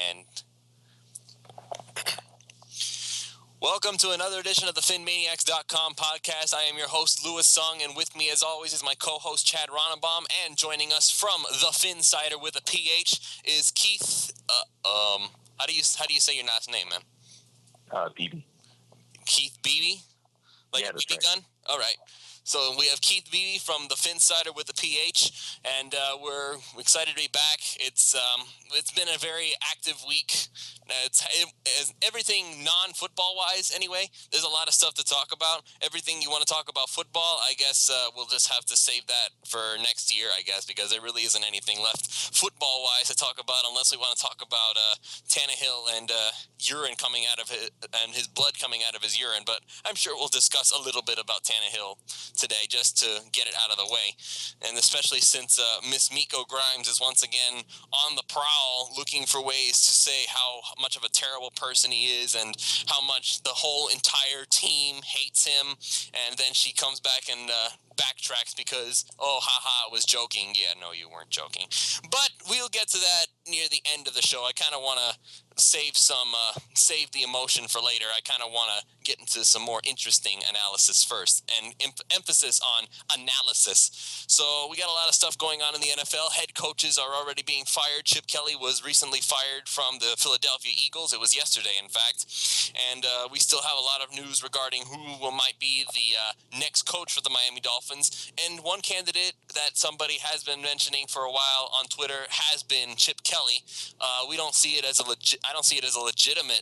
And welcome to another edition of the PhinManiacs.com podcast. I am your host, Louis Sung, and with me, as always, is my co-host, Chad Ronenbaum, and joining us from ThePhinsider with a PH is Keith, how do you say your last name, man? Beebe. Keith Beebe? Like a BB gun? All right. So we have Keith Beebe from ThePhinsider with a PH, and we're excited to be back. It's been a very active week. It's everything non-football wise. Anyway, there's a lot of stuff to talk about. Everything you want to talk about football, I guess we'll just have to save that for next year, I guess, because there really isn't anything left football wise to talk about unless we want to talk about Tannehill and urine coming out of it and his blood coming out of his urine. But I'm sure we'll discuss a little bit about Tannehill today just to get it out of the way, and especially since Miss Miko Grimes is once again on the prowl looking for ways to say how much of a terrible person he is and how much the whole entire team hates him, and then she comes back and backtracks because, oh, haha, I was joking. Yeah, no, you weren't joking. But we'll get to that near the end of the show. I kind of want to save the emotion for later. I kind of want to get into some more interesting analysis first, and emphasis on analysis. So we got a lot of stuff going on in the NFL. Head coaches are already being fired. Chip Kelly was recently fired from the Philadelphia Eagles. It was yesterday, in fact. And we still have a lot of news regarding who might be the next coach for the Miami Dolphins. And one candidate that somebody has been mentioning for a while on Twitter has been Chip Kelly. We don't see it as I don't see it as a legitimate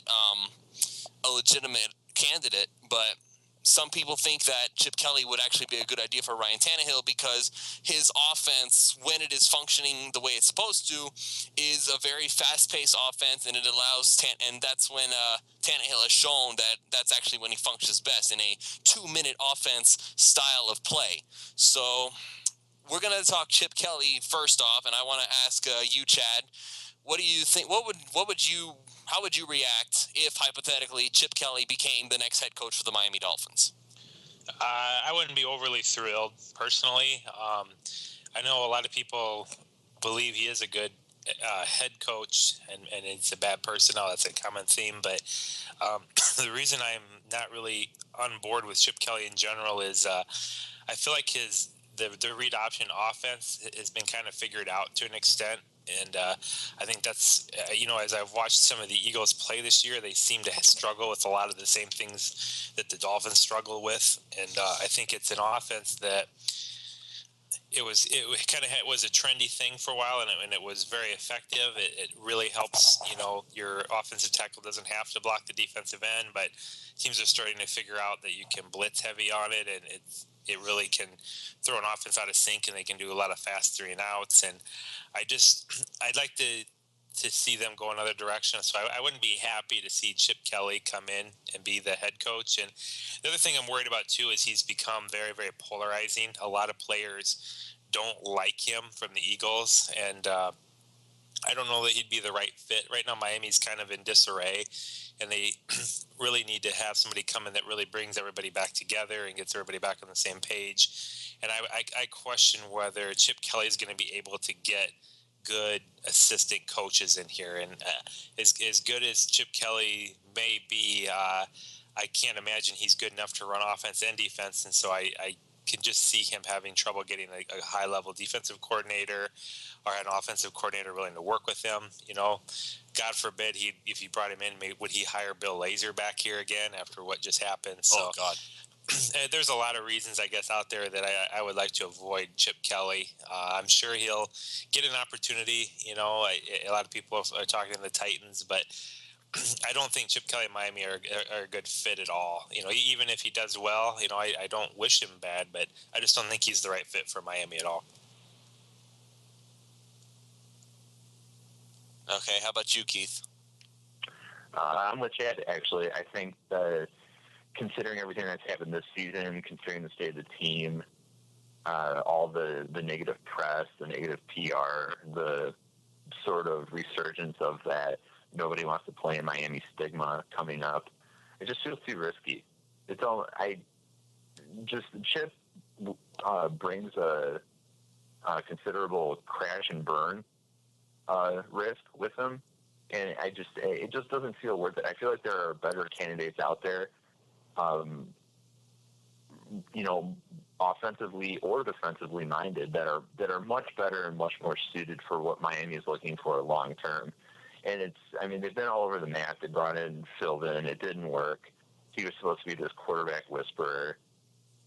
candidate, but some people think that Chip Kelly would actually be a good idea for Ryan Tannehill because his offense, when it is functioning the way it's supposed to, is a very fast-paced offense, and it allows and that's when Tannehill has shown that that's actually when he functions best, in a 2-minute offense style of play. So we're going to talk Chip Kelly first off, and I want to ask you, Chad, what do you think? How would you react if, hypothetically, Chip Kelly became the next head coach for the Miami Dolphins? I wouldn't be overly thrilled, personally. I know a lot of people believe he is a good head coach, and he's a bad person. Oh, that's a common theme. But the reason I'm not really on board with Chip Kelly in general is I feel like the read option offense has been kind of figured out to an extent. And I think that's, as I've watched some of the Eagles play this year, they seem to struggle with a lot of the same things that the Dolphins struggle with. And I think it's an offense that it was a trendy thing for a while, and it was very effective. It really helps, your offensive tackle doesn't have to block the defensive end, but teams are starting to figure out that you can blitz heavy on it, and it really can throw an offense out of sync, and they can do a lot of fast 3-and-outs. And I'd like to see them go another direction. So I wouldn't be happy to see Chip Kelly come in and be the head coach. And the other thing I'm worried about too is he's become very, very polarizing. A lot of players don't like him from the Eagles, and I don't know that he'd be the right fit. Right now, Miami's kind of in disarray, and they really need to have somebody come in that really brings everybody back together and gets everybody back on the same page. And I question whether Chip Kelly is going to be able to get good assistant coaches in here. And as good as Chip Kelly may be, I can't imagine he's good enough to run offense and defense. And so I can just see him having trouble getting a high-level defensive coordinator or an offensive coordinator willing to work with him. God forbid if he brought him in, would he hire Bill Lazor back here again after what just happened? So, oh, God. There's a lot of reasons, I guess, out there that I would like to avoid Chip Kelly. I'm sure he'll get an opportunity. A lot of people are talking to the Titans, but I don't think Chip Kelly and Miami are a good fit at all. Even if he does well, I don't wish him bad, but I just don't think he's the right fit for Miami at all. Okay, how about you, Keith? I'm with Chad, actually. I think that considering everything that's happened this season, considering the state of the team, all the negative press, the negative PR, the sort of resurgence of that nobody wants to play in Miami stigma coming up, it just feels too risky. Chip brings a considerable crash and burn risk with him, and it just doesn't feel worth it. I feel like there are better candidates out there, offensively or defensively minded that are much better and much more suited for what Miami is looking for long term. And they've been all over the map. They brought in Philbin. It didn't work. He was supposed to be this quarterback whisperer.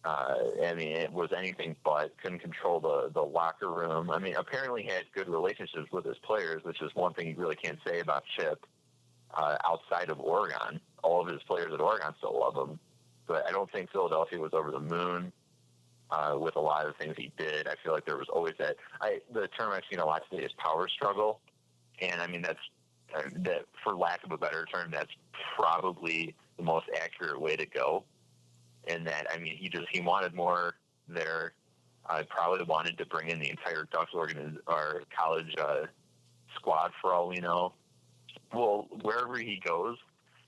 It was anything but. Couldn't control the locker room. Apparently had good relationships with his players, which is one thing you really can't say about Chip outside of Oregon. All of his players at Oregon still love him. But I don't think Philadelphia was over the moon with a lot of the things he did. I feel like there was always the term I've seen a lot today is power struggle. And that's, that for lack of a better term, that's probably the most accurate way to go. And that, he wanted more there. I probably wanted to bring in the entire Ducks or college squad for all we know. Well, wherever he goes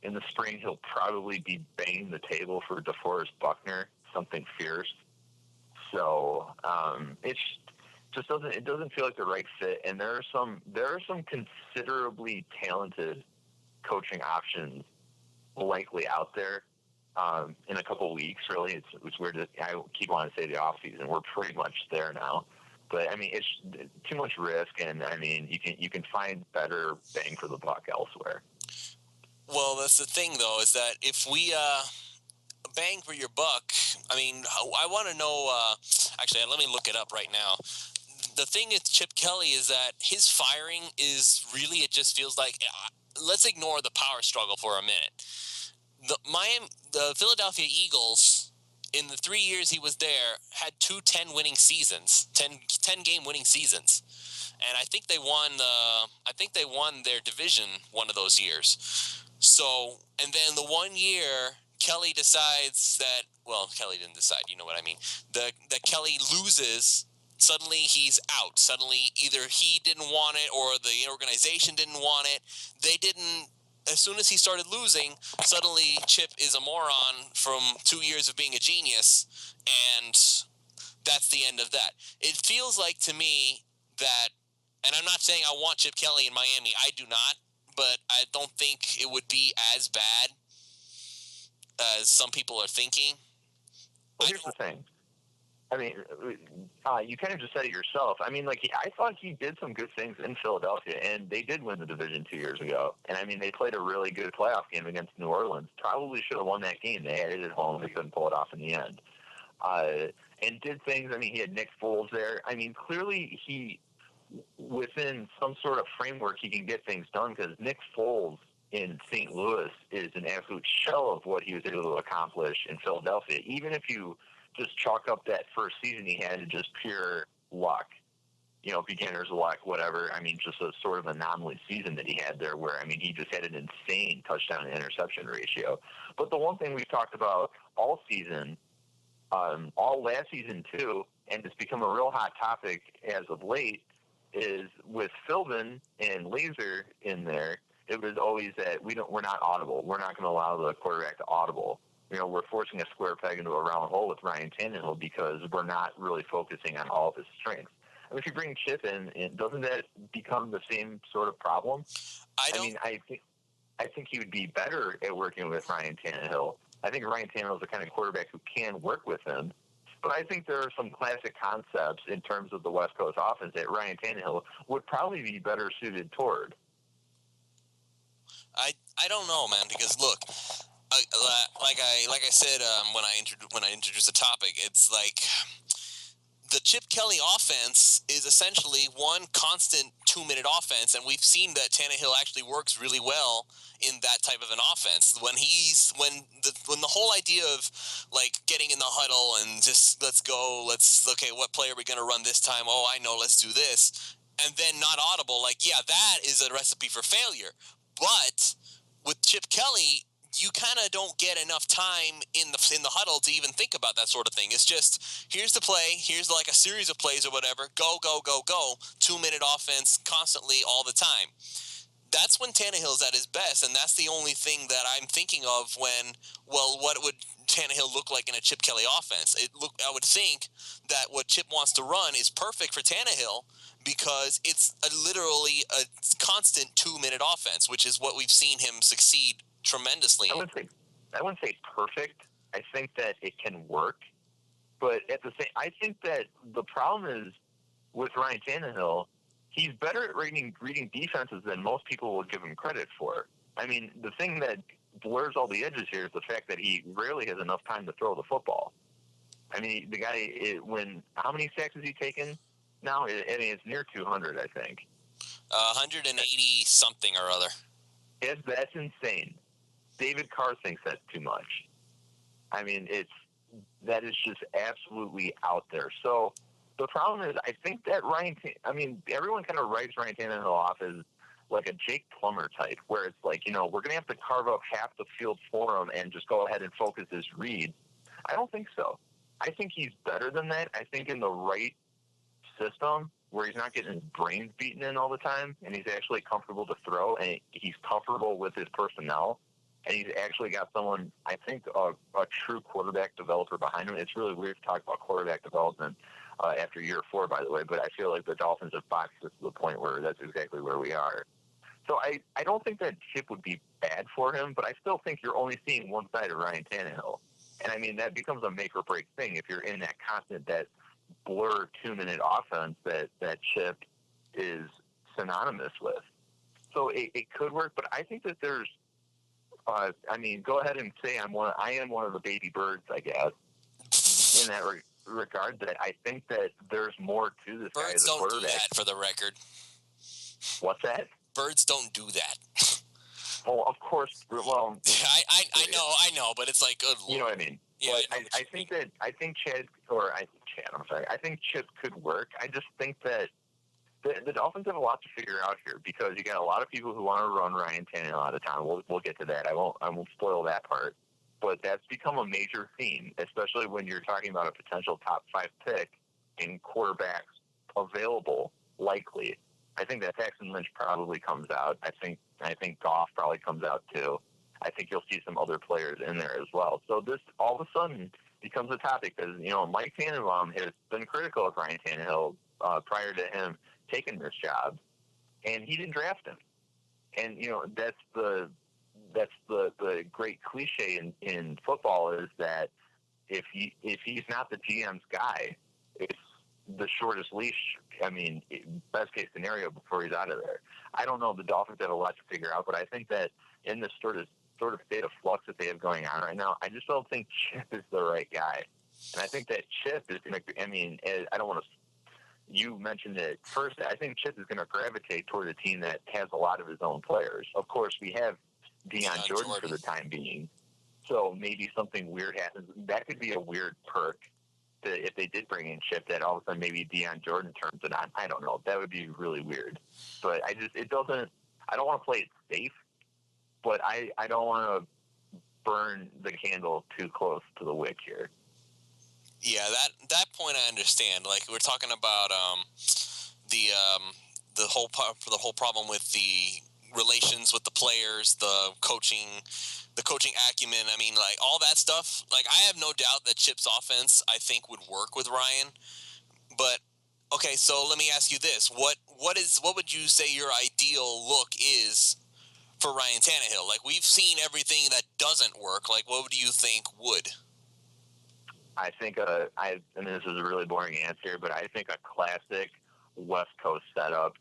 in the spring, he'll probably be banging the table for DeForest Buckner, something fierce. So it doesn't feel like the right fit. And there are some considerably talented coaching options likely out there. In a couple of weeks, really. It's weird that I keep wanting to say the off season. We're pretty much there now, but it's too much risk, and you can find better bang for the buck elsewhere. Well, that's the thing, though, is that if we bang for your buck, I want to know. Actually, let me look it up right now. The thing with Chip Kelly is that his firing is really, it just feels like. Let's ignore the power struggle for a minute. The Philadelphia Eagles, in the 3 years he was there, had 2 10-winning seasons, 10-game winning seasons, and I think they won their division one of those years. So, and then the 1 year Kelly decides that, well, Kelly didn't decide, you know what I mean, that Kelly loses. Suddenly he's out. Suddenly either he didn't want it or the organization didn't want it. They didn't. As soon as he started losing, suddenly Chip is a moron from 2 years of being a genius, and that's the end of that. It feels like to me that, and I'm not saying I want Chip Kelly in Miami. I do not, but I don't think it would be as bad as some people are thinking. Well, here's the thing. You kind of just said it yourself. I thought he did some good things in Philadelphia, and they did win the division 2 years ago. And they played a really good playoff game against New Orleans. Probably should have won that game. They had it at home. They couldn't pull it off in the end. And did things. He had Nick Foles there. Clearly he, within some sort of framework, he can get things done, because Nick Foles in St. Louis is an absolute shell of what he was able to accomplish in Philadelphia. Even if you just chalk up that first season he had to just pure luck, beginner's luck, whatever. Just a sort of anomaly season that he had there where, he just had an insane touchdown to interception ratio. But the one thing we've talked about all season, all last season too, and it's become a real hot topic as of late, is with Philbin and Laser in there, it was always that we're not audible. We're not going to allow the quarterback to audible. We're forcing a square peg into a round hole with Ryan Tannehill because we're not really focusing on all of his strengths. If you bring Chip in, doesn't that become the same sort of problem? I think he would be better at working with Ryan Tannehill. I think Ryan Tannehill is the kind of quarterback who can work with him. But I think there are some classic concepts in terms of the West Coast offense that Ryan Tannehill would probably be better suited toward. I don't know, man, because look, like I said when I introduced the topic, it's like the Chip Kelly offense is essentially one constant 2-minute offense, and we've seen that Tannehill actually works really well in that type of an offense. When the whole idea of like getting in the huddle and just what play are we going to run this time? Oh, I know, let's do this, and then not audible. That is a recipe for failure. But with Chip Kelly, you kind of don't get enough time in the huddle to even think about that sort of thing. It's just, here's the play, here's like a series of plays or whatever, go, 2-minute offense constantly all the time. That's when Tannehill's at his best, and that's the only thing that I'm thinking of when, well, what would Tannehill look like in a Chip Kelly offense? I would think that what Chip wants to run is perfect for Tannehill because it's literally a constant 2-minute offense, which is what we've seen him succeed tremendously. I wouldn't say perfect. I think that it can work, but at the same, I think that the problem is with Ryan Tannehill, he's better at reading defenses than most people will give him credit for. I mean, the thing that blurs all the edges here is the fact that he rarely has enough time to throw the football. I mean, the guy, how many sacks has he taken now? I mean, it's near 200, I think. 180 something or other. That's insane. David Carr thinks that's too much. I mean, that is just absolutely out there. So the problem is, I think that everyone kind of writes Ryan Tannehill off as like a Jake Plummer type, where it's like, we're going to have to carve up half the field for him and just go ahead and focus his read. I don't think so. I think he's better than that. I think in the right system where he's not getting his brains beaten in all the time and he's actually comfortable to throw and he's comfortable with his personnel and he's actually got someone, I think, a true quarterback developer behind him. It's really weird to talk about quarterback development after year 4, by the way, but I feel like the Dolphins have boxed us to the point where that's exactly where we are. So I don't think that Chip would be bad for him, but I still think you're only seeing one side of Ryan Tannehill. And, I mean, that becomes a make-or-break thing if you're in that constant, that blur 2-minute offense that Chip is synonymous with. So it could work, but I think that there's go ahead and say I am one of the baby birds, I guess, in that regard, that I think that there's more to this guy as a quarterback. Birds don't do that, for the record. What's that? Birds don't do that. Oh, of course. Well, I know, but it's like, good Lord. You know what I mean? Yeah, I think Chip could work. I just think that the Dolphins have a lot to figure out here because you got a lot of people who want to run Ryan Tannehill out of town. We'll get to that. I won't spoil that part. But that's become a major theme, especially when you're talking about a potential top 5 pick in quarterbacks available, likely. I think that Paxton Lynch probably comes out. I think Goff probably comes out too. I think you'll see some other players in there as well. So this all of a sudden becomes a topic because, Mike Tannenbaum has been critical of Ryan Tannehill prior to him taking this job, and he didn't draft him. And, that's the great cliche in football is that if he's not the GM's guy, it's the shortest leash. I mean, best case scenario before he's out of there. I don't know. The Dolphins have a lot to figure out, but I think that in this sort of state of flux that they have going on right now, I just don't think Chip is the right guy. And I think that Chip is going to, I don't want to, you mentioned it first, I think Chip is going to gravitate toward a team that has a lot of his own players. Of course, we have Deion Jordan for the time being. So maybe something weird happens. That could be a weird perk if they did bring in Chip, that all of a sudden maybe Deion Jordan turns it on. I don't know. That would be really weird. But I don't want to play it safe, but I don't want to burn the candle too close to the wick here. Yeah, that point I understand. Like, we're talking about the whole problem with the relations with the players, the coaching acumen. I mean, like, all that stuff. Like, I have no doubt that Chip's offense, I think, would work with Ryan. But okay, so let me ask you this: what would you say your ideal look is for Ryan Tannehill? Like, we've seen everything that doesn't work. Like, what do you think would? I think and this is a really boring answer, but I think a classic West Coast setup.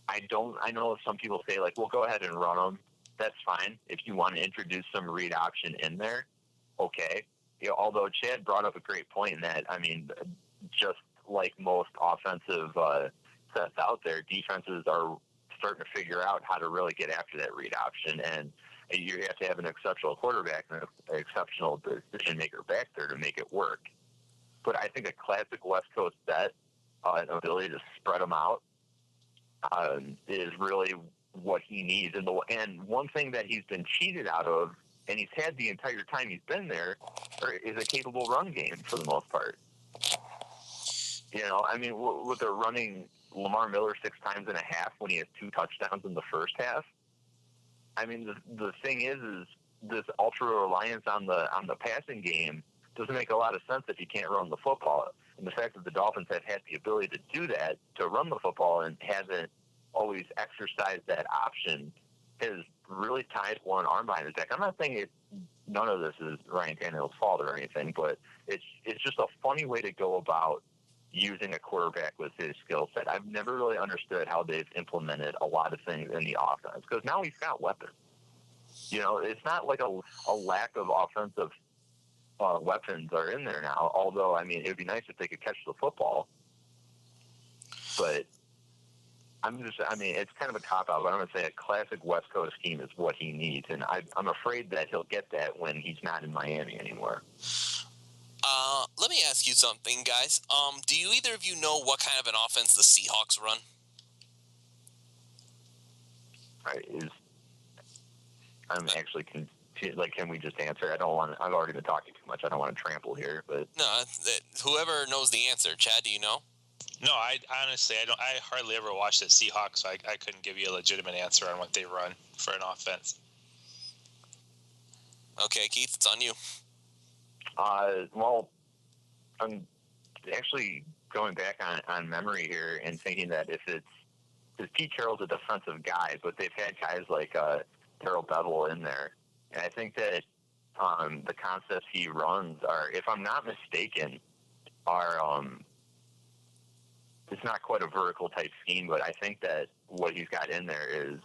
I know some people say, like, well, go ahead and run them. That's fine. If you want to introduce some read option in there, okay. Although Chad brought up a great point in that, I mean, just like most offensive sets out there, defenses are starting to figure out how to really get after that read option, and you have to have an exceptional quarterback and an exceptional decision maker back there to make it work. But I think a classic West Coast set, an ability to spread them out, is really what he needs. And one thing that he's been cheated out of, and he's had the entire time he's been there, is a capable run game for the most part. With they're running Lamar Miller 6 times and a half when he has 2 touchdowns in the first half. I mean, the thing is this ultra reliance on the passing game doesn't make a lot of sense if you can't run the football. And the fact that the Dolphins have had the ability to do that, to run the football, and haven't always exercised that option, has really tied one arm behind his back. I'm not saying none of this is Ryan Tannehill's fault or anything, but it's just a funny way to go about using a quarterback with his skill set. I've never really understood how they've implemented a lot of things in the offense, because now he's got weapons. It's not like a lack of offensive weapons are in there now, although, I mean, it would be nice if they could catch the football. But it's kind of a cop-out, but I'm going to say a classic West Coast scheme is what he needs, and I'm afraid that he'll get that when he's not in Miami anymore. Let me ask you something, guys. Do you either of you know what kind of an offense the Seahawks run? I'm actually can we just answer? I've already been talking too much. I don't want to trample here, but no. Whoever knows the answer, Chad, do you know? No, I honestly don't. I hardly ever watch the Seahawks, so I couldn't give you a legitimate answer on what they run for an offense. Okay, Keith, it's on you. Well, I'm actually going back on memory here and thinking that because Pete Carroll's a defensive guy, but they've had guys like Darrell Bevel in there, and I think that the concepts he runs are, if I'm not mistaken, it's not quite a vertical type scheme, but I think that what he's got in there is,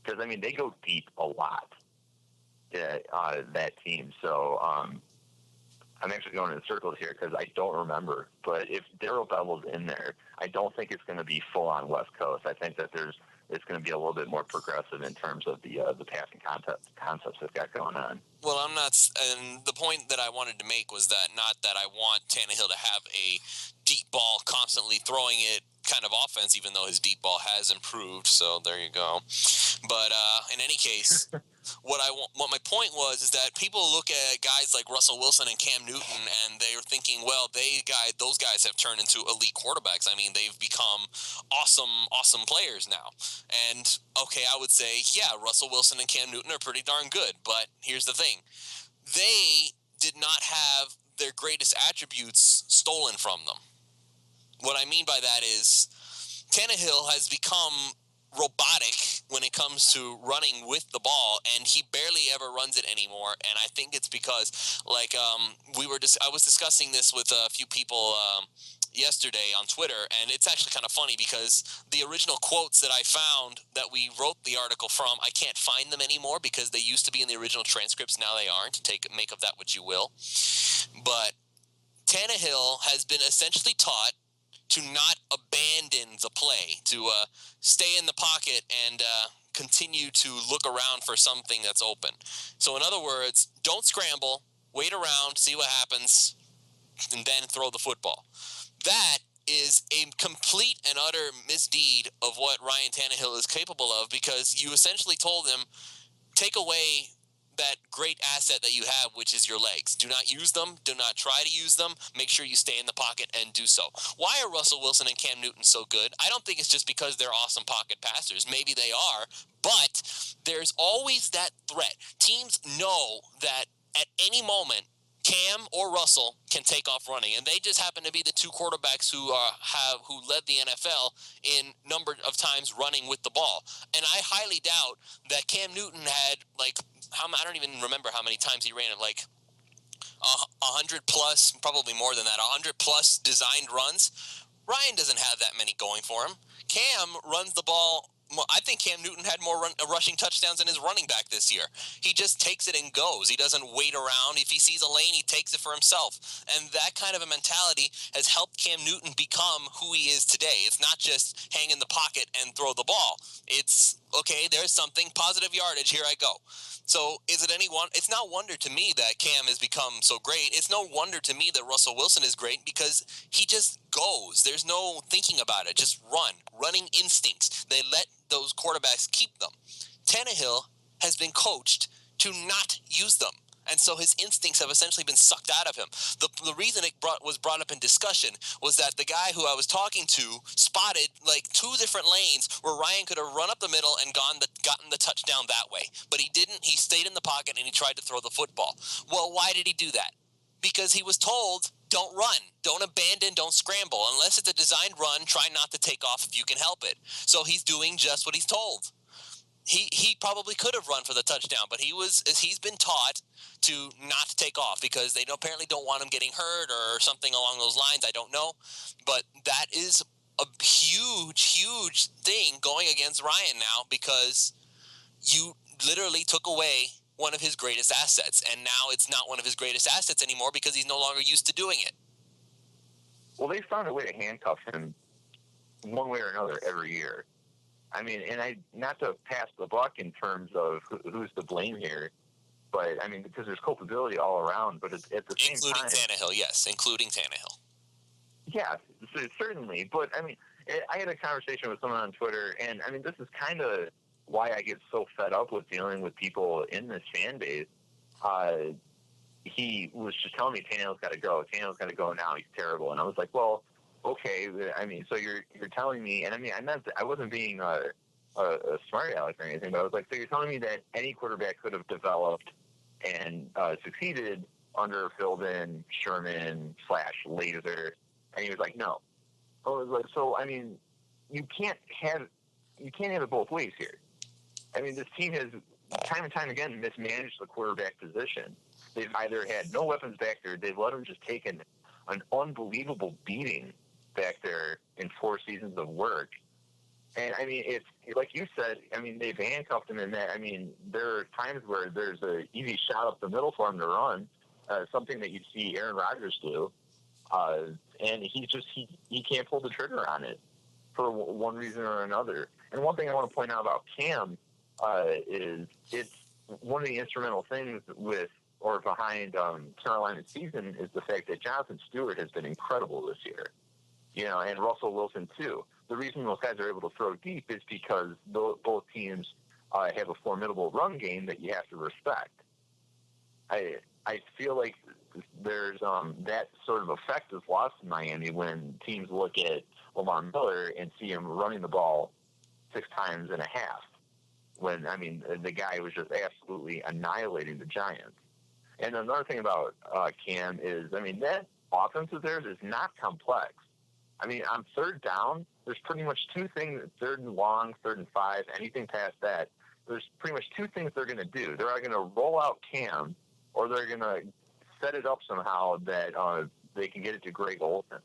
because I mean they go deep a lot, that team. So I'm actually going in circles here because I don't remember. But if Darrell Bevel's in there, I don't think it's going to be full on West Coast. I think that it's going to be a little bit more progressive in terms of the passing concepts they've got going on. Well, I'm not, and the point that I wanted to make was that not that I want Tannehill to have a deep ball constantly throwing it kind of offense, even though his deep ball has improved. So there you go. But in any case, what my point was is that people look at guys like Russell Wilson and Cam Newton, and they're thinking, well, those guys have turned into elite quarterbacks. I mean, they've become awesome players now. And okay, I would say, yeah, Russell Wilson and Cam Newton are pretty darn good. But here's the thing: they did not have their greatest attributes stolen from them. What I mean by that is Tannehill has become robotic when it comes to running with the ball, and he barely ever runs it anymore. And I think it's because, like, I was discussing this with a few people yesterday on Twitter, and it's actually kind of funny because the original quotes that I found that we wrote the article from, I can't find them anymore because they used to be in the original transcripts. Now they aren't. Make of that what you will. But Tannehill has been essentially taught to not abandon the play, to stay in the pocket and continue to look around for something that's open. So in other words, don't scramble, wait around, see what happens, and then throw the football. That is a complete and utter misdeed of what Ryan Tannehill is capable of, because you essentially told him, take away that great asset that you have, which is your legs. Do not use them. Do not try to use them. Make sure you stay in the pocket and do so. Why are Russell Wilson and Cam Newton so good? I don't think it's just because they're awesome pocket passers. Maybe they are, but there's always that threat. Teams know that at any moment, Cam or Russell can take off running, and they just happen to be the two quarterbacks who led the NFL in number of times running with the ball. And I highly doubt that Cam Newton had, like, I don't even remember how many times he ran it, like 100 plus, probably more than that, 100 plus designed runs. Ryan doesn't have that many going for him. Cam runs the ball. I think Cam Newton had more rushing touchdowns than his running back this year. He just takes it and goes. He doesn't wait around. If he sees a lane, he takes it for himself. And that kind of a mentality has helped Cam Newton become who he is today. It's not just hang in the pocket and throw the ball. It's, okay, there's something, positive yardage, here I go. So is it it's not wonder to me that Cam has become so great. It's no wonder to me that Russell Wilson is great, because he just goes. There's no thinking about it. Just running instincts. They let those quarterbacks keep them. Tannehill has been coached to not use them. And so his instincts have essentially been sucked out of him. The reason it was brought up in discussion was that the guy who I was talking to spotted like 2 different lanes where Ryan could have run up the middle and gotten the touchdown that way. But he didn't. He stayed in the pocket and he tried to throw the football. Well, why did he do that? Because he was told, don't run, don't abandon, don't scramble. Unless it's a designed run, try not to take off if you can help it. So he's doing just what he's told. He probably could have run for the touchdown, but he's been taught to not take off because they apparently don't want him getting hurt or something along those lines. I don't know, but that is a huge thing going against Ryan now because you literally took away one of his greatest assets, and now it's not one of his greatest assets anymore because he's no longer used to doing it. Well, they found a way to handcuff him one way or another every year. I mean, and not to pass the buck in terms of who's to blame here, but I mean, because there's culpability all around, but it's at the same time. Including Tannehill, yes, including Tannehill. Yeah, certainly. But I mean, I had a conversation with someone on Twitter, and I mean, this is kind of why I get so fed up with dealing with people in this fan base. He was just telling me Tannehill's got to go. Tannehill's got to go now. He's terrible. And I was like, well, okay. I mean, so you're telling me, and I mean, I wasn't being a smart aleck or anything, but I was like, so you're telling me that any quarterback could have developed and succeeded under Philbin, Sherman / Laser, and he was like, no. I was like, so I mean, you can't have it both ways here. I mean, this team has time and time again mismanaged the quarterback position. They've either had no weapons back there, they've let them just take an unbelievable beating back there in 4 seasons of work. And I mean, it's like you said. I mean, they've handcuffed him in that. I mean, there are times where there's a easy shot up the middle for him to run, something that you see Aaron Rodgers do, and he can't pull the trigger on it for one reason or another. And one thing I want to point out about Cam is it's one of the instrumental things with or behind Carolina's season is the fact that Jonathan Stewart has been incredible this year, and Russell Wilson too. The reason those guys are able to throw deep is because both teams have a formidable run game that you have to respect. I feel like there's that sort of effect is lost in Miami when teams look at Lamar Miller and see him running the ball 6 times and a half. When, I mean, the guy was just absolutely annihilating the Giants. And another thing about Cam is, I mean, that offense of theirs is not complex. I mean, on 3rd down, there's pretty much 2 things, 3rd and long, 3rd and 5, anything past that, there's pretty much 2 things they're going to do. They're either going to roll out Cam, or they're going to set it up somehow that they can get it to Greg Olsen.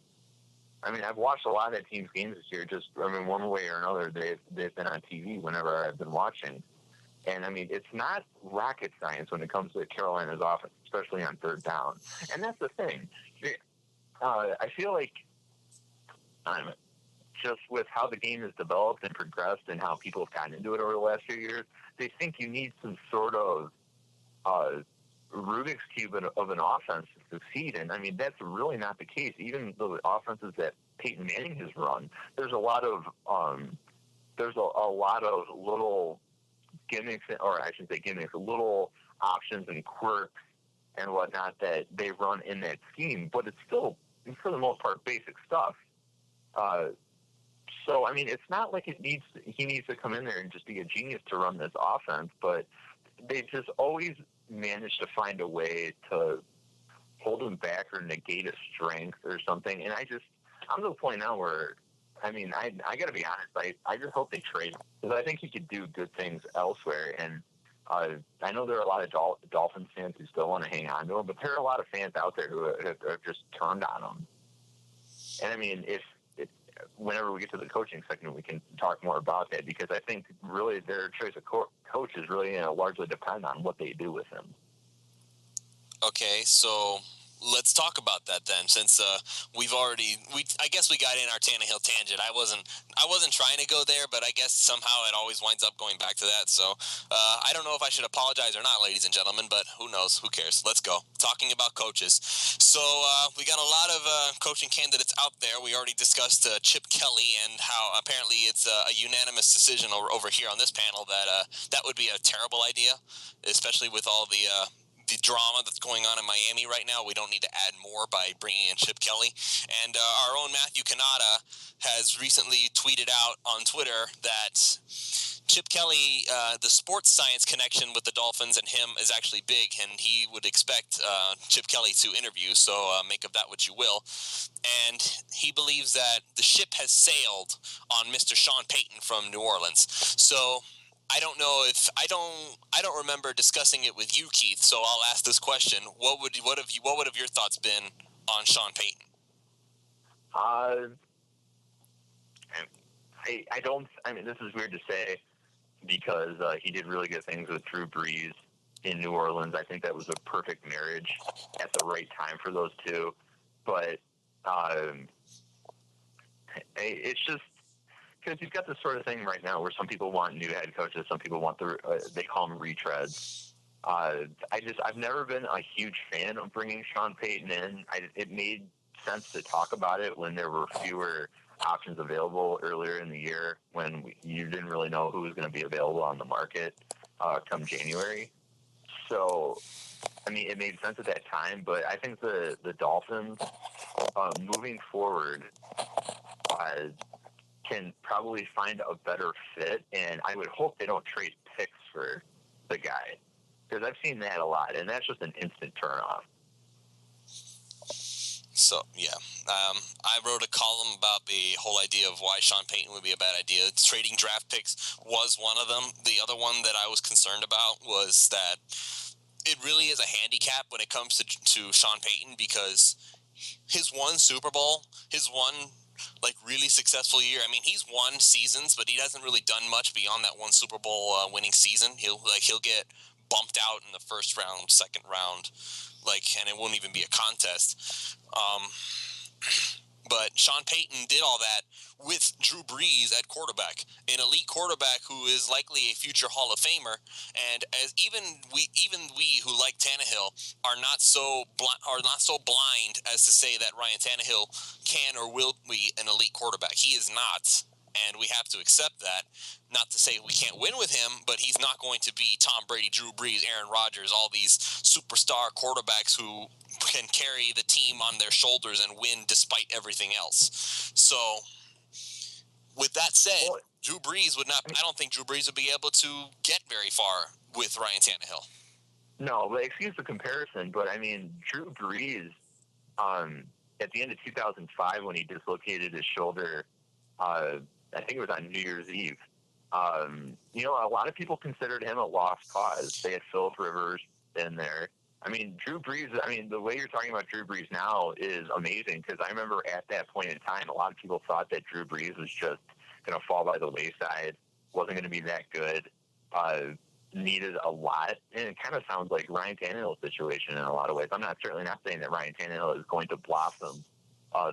I mean, I've watched a lot of that team's games this year. One way or another, they've been on TV whenever I've been watching. And, I mean, it's not rocket science when it comes to Carolina's offense, especially on 3rd down. And that's the thing. I feel like just with how the game has developed and progressed and how people have gotten into it over the last few years, they think you need some sort of Rubik's Cube of an offense to succeed. And, I mean, that's really not the case. Even the offenses that Payton Manning has run, there's a lot of little gimmicks, or I shouldn't say gimmicks, little options and quirks and whatnot that they run in that scheme. But it's still, for the most part, basic stuff. So, I mean, it's not like he needs to come in there and just be a genius to run this offense, but they just always manage to find a way to hold him back or negate his strength or something. And I'm to the point now where, I mean, I got to be honest, I just hope they trade him because I think he could do good things elsewhere. And I know there are a lot of Dolphins fans who still want to hang on to him, but there are a lot of fans out there who have just turned on him. And I mean, whenever we get to the coaching segment, we can talk more about that because I think really their choice of coach is really largely depend on what they do with him. Okay, so let's talk about that then, since I guess we got in our Tannehill tangent. I wasn't trying to go there, but I guess somehow it always winds up going back to that. So I don't know if I should apologize or not, ladies and gentlemen, but who knows? Who cares? Let's go. Talking about coaches. So we got a lot of coaching candidates out there. We already discussed Chip Kelly and how apparently it's a unanimous decision over here on this panel that that would be a terrible idea, especially with all the the drama that's going on in Miami right now. We don't need to add more by bringing in Chip Kelly. And our own Matthew Kanata has recently tweeted out on Twitter that Chip Kelly, the sports science connection with the Dolphins and him is actually big, and he would expect Chip Kelly to interview, so make of that what you will. And he believes that the ship has sailed on Mr. Sean Payton from New Orleans. So I don't know if I don't remember discussing it with you, Keith. So I'll ask this question: what would have your thoughts been on Sean Payton? I don't. I mean, this is weird to say because he did really good things with Drew Brees in New Orleans. I think that was a perfect marriage at the right time for those two. But it's just because you've got this sort of thing right now where some people want new head coaches, some people want they call them retreads. I've never been a huge fan of bringing Sean Payton in. It made sense to talk about it when there were fewer options available earlier in the year when you didn't really know who was going to be available on the market come January. So, I mean, it made sense at that time, but I think the Dolphins moving forward can probably find a better fit, and I would hope they don't trade picks for the guy because I've seen that a lot, and that's just an instant turnoff. So, yeah. I wrote a column about the whole idea of why Sean Payton would be a bad idea. Trading draft picks was one of them. The other one that I was concerned about was that it really is a handicap when it comes to Sean Payton because his one Super Bowl, his one really successful year. I mean, he's won seasons, but he hasn't really done much beyond that one Super Bowl winning season. He'll get bumped out in the first round, second round, and it won't even be a contest. But Sean Payton did all that with Drew Brees at quarterback, an elite quarterback who is likely a future Hall of Famer. And as even we who like Tannehill are not so blind as to say that Ryan Tannehill can or will be an elite quarterback. He is not. And we have to accept that. Not to say we can't win with him, but he's not going to be Tom Brady, Drew Brees, Aaron Rodgers, all these superstar quarterbacks who can carry the team on their shoulders and win despite everything else. So, with that said, Drew Brees would not. I don't think Drew Brees would be able to get very far with Ryan Tannehill. No, but excuse the comparison, but I mean, Drew Brees, at the end of 2005 when he dislocated his shoulder, I think it was on New Year's Eve. A lot of people considered him a lost cause. They had Phillip Rivers in there. I mean, Drew Brees, the way you're talking about Drew Brees now is amazing because I remember at that point in time, a lot of people thought that Drew Brees was just going to fall by the wayside, wasn't going to be that good, needed a lot. And it kind of sounds like Ryan Tannehill's situation in a lot of ways. I'm certainly not saying that Ryan Tannehill is going to blossom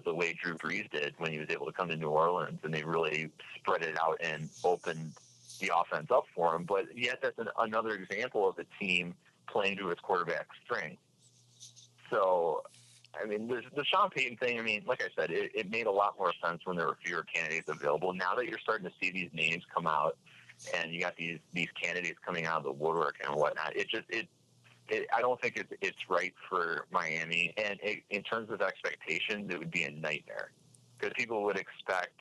the way Drew Brees did when he was able to come to New Orleans, and they really spread it out and opened the offense up for him. But yet that's another example of a team playing to its quarterback strength. So, I mean, the Sean Payton thing, like I said, it made a lot more sense when there were fewer candidates available. Now that you're starting to see these names come out and you got these candidates coming out of the woodwork and whatnot, I don't think it's right for Miami. And in terms of expectations, it would be a nightmare because people would expect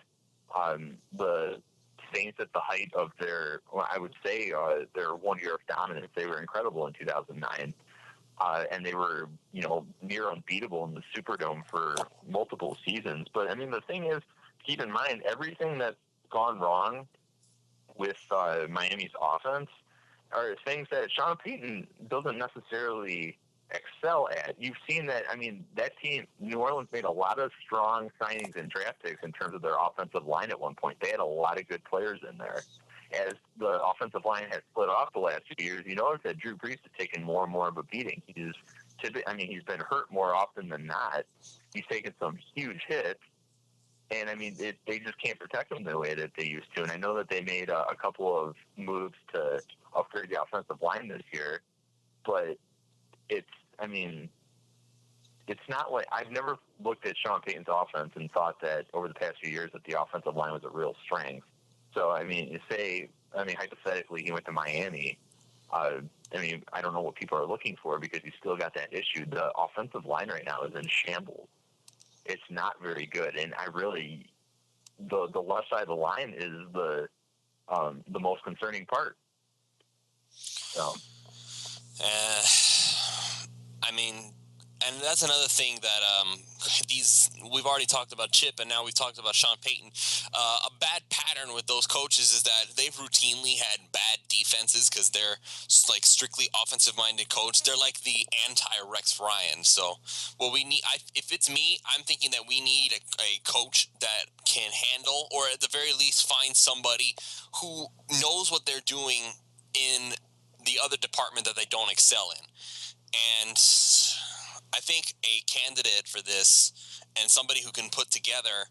the Saints at the height of their 1 year of dominance. They were incredible in 2009. And they were, near unbeatable in the Superdome for multiple seasons. But, the thing is, keep in mind, everything that's gone wrong with Miami's offense are things that Sean Payton doesn't necessarily excel at. You've seen that, that team, New Orleans made a lot of strong signings and draft picks in terms of their offensive line at one point. They had a lot of good players in there. As the offensive line has split off the last few years, you notice that Drew Brees has taken more and more of a beating. He's been hurt more often than not. He's taken some huge hits. And, they just can't protect him the way that they used to. And I know that they made a couple of moves to upgrade the offensive line this year. But it's not like – I've never looked at Sean Payton's offense and thought that over the past few years that the offensive line was a real strength. So, hypothetically, he went to Miami. I mean, I don't know what people are looking for because he's still got that issue. The offensive line right now is in shambles. It's not very good, and I really the left side of the line is the most concerning part. So, I mean, and that's another thing that we've already talked about Chip, and now we've talked about Sean Payton. A bad pattern with those coaches is that they've routinely had bad defenses because they're like strictly offensive-minded coach. They're like the anti-Rex Ryan. So, what we need, if it's me, I'm thinking that we need a coach that can handle, or at the very least, find somebody who knows what they're doing in the other department that they don't excel in. And I think a candidate for this and somebody who can put together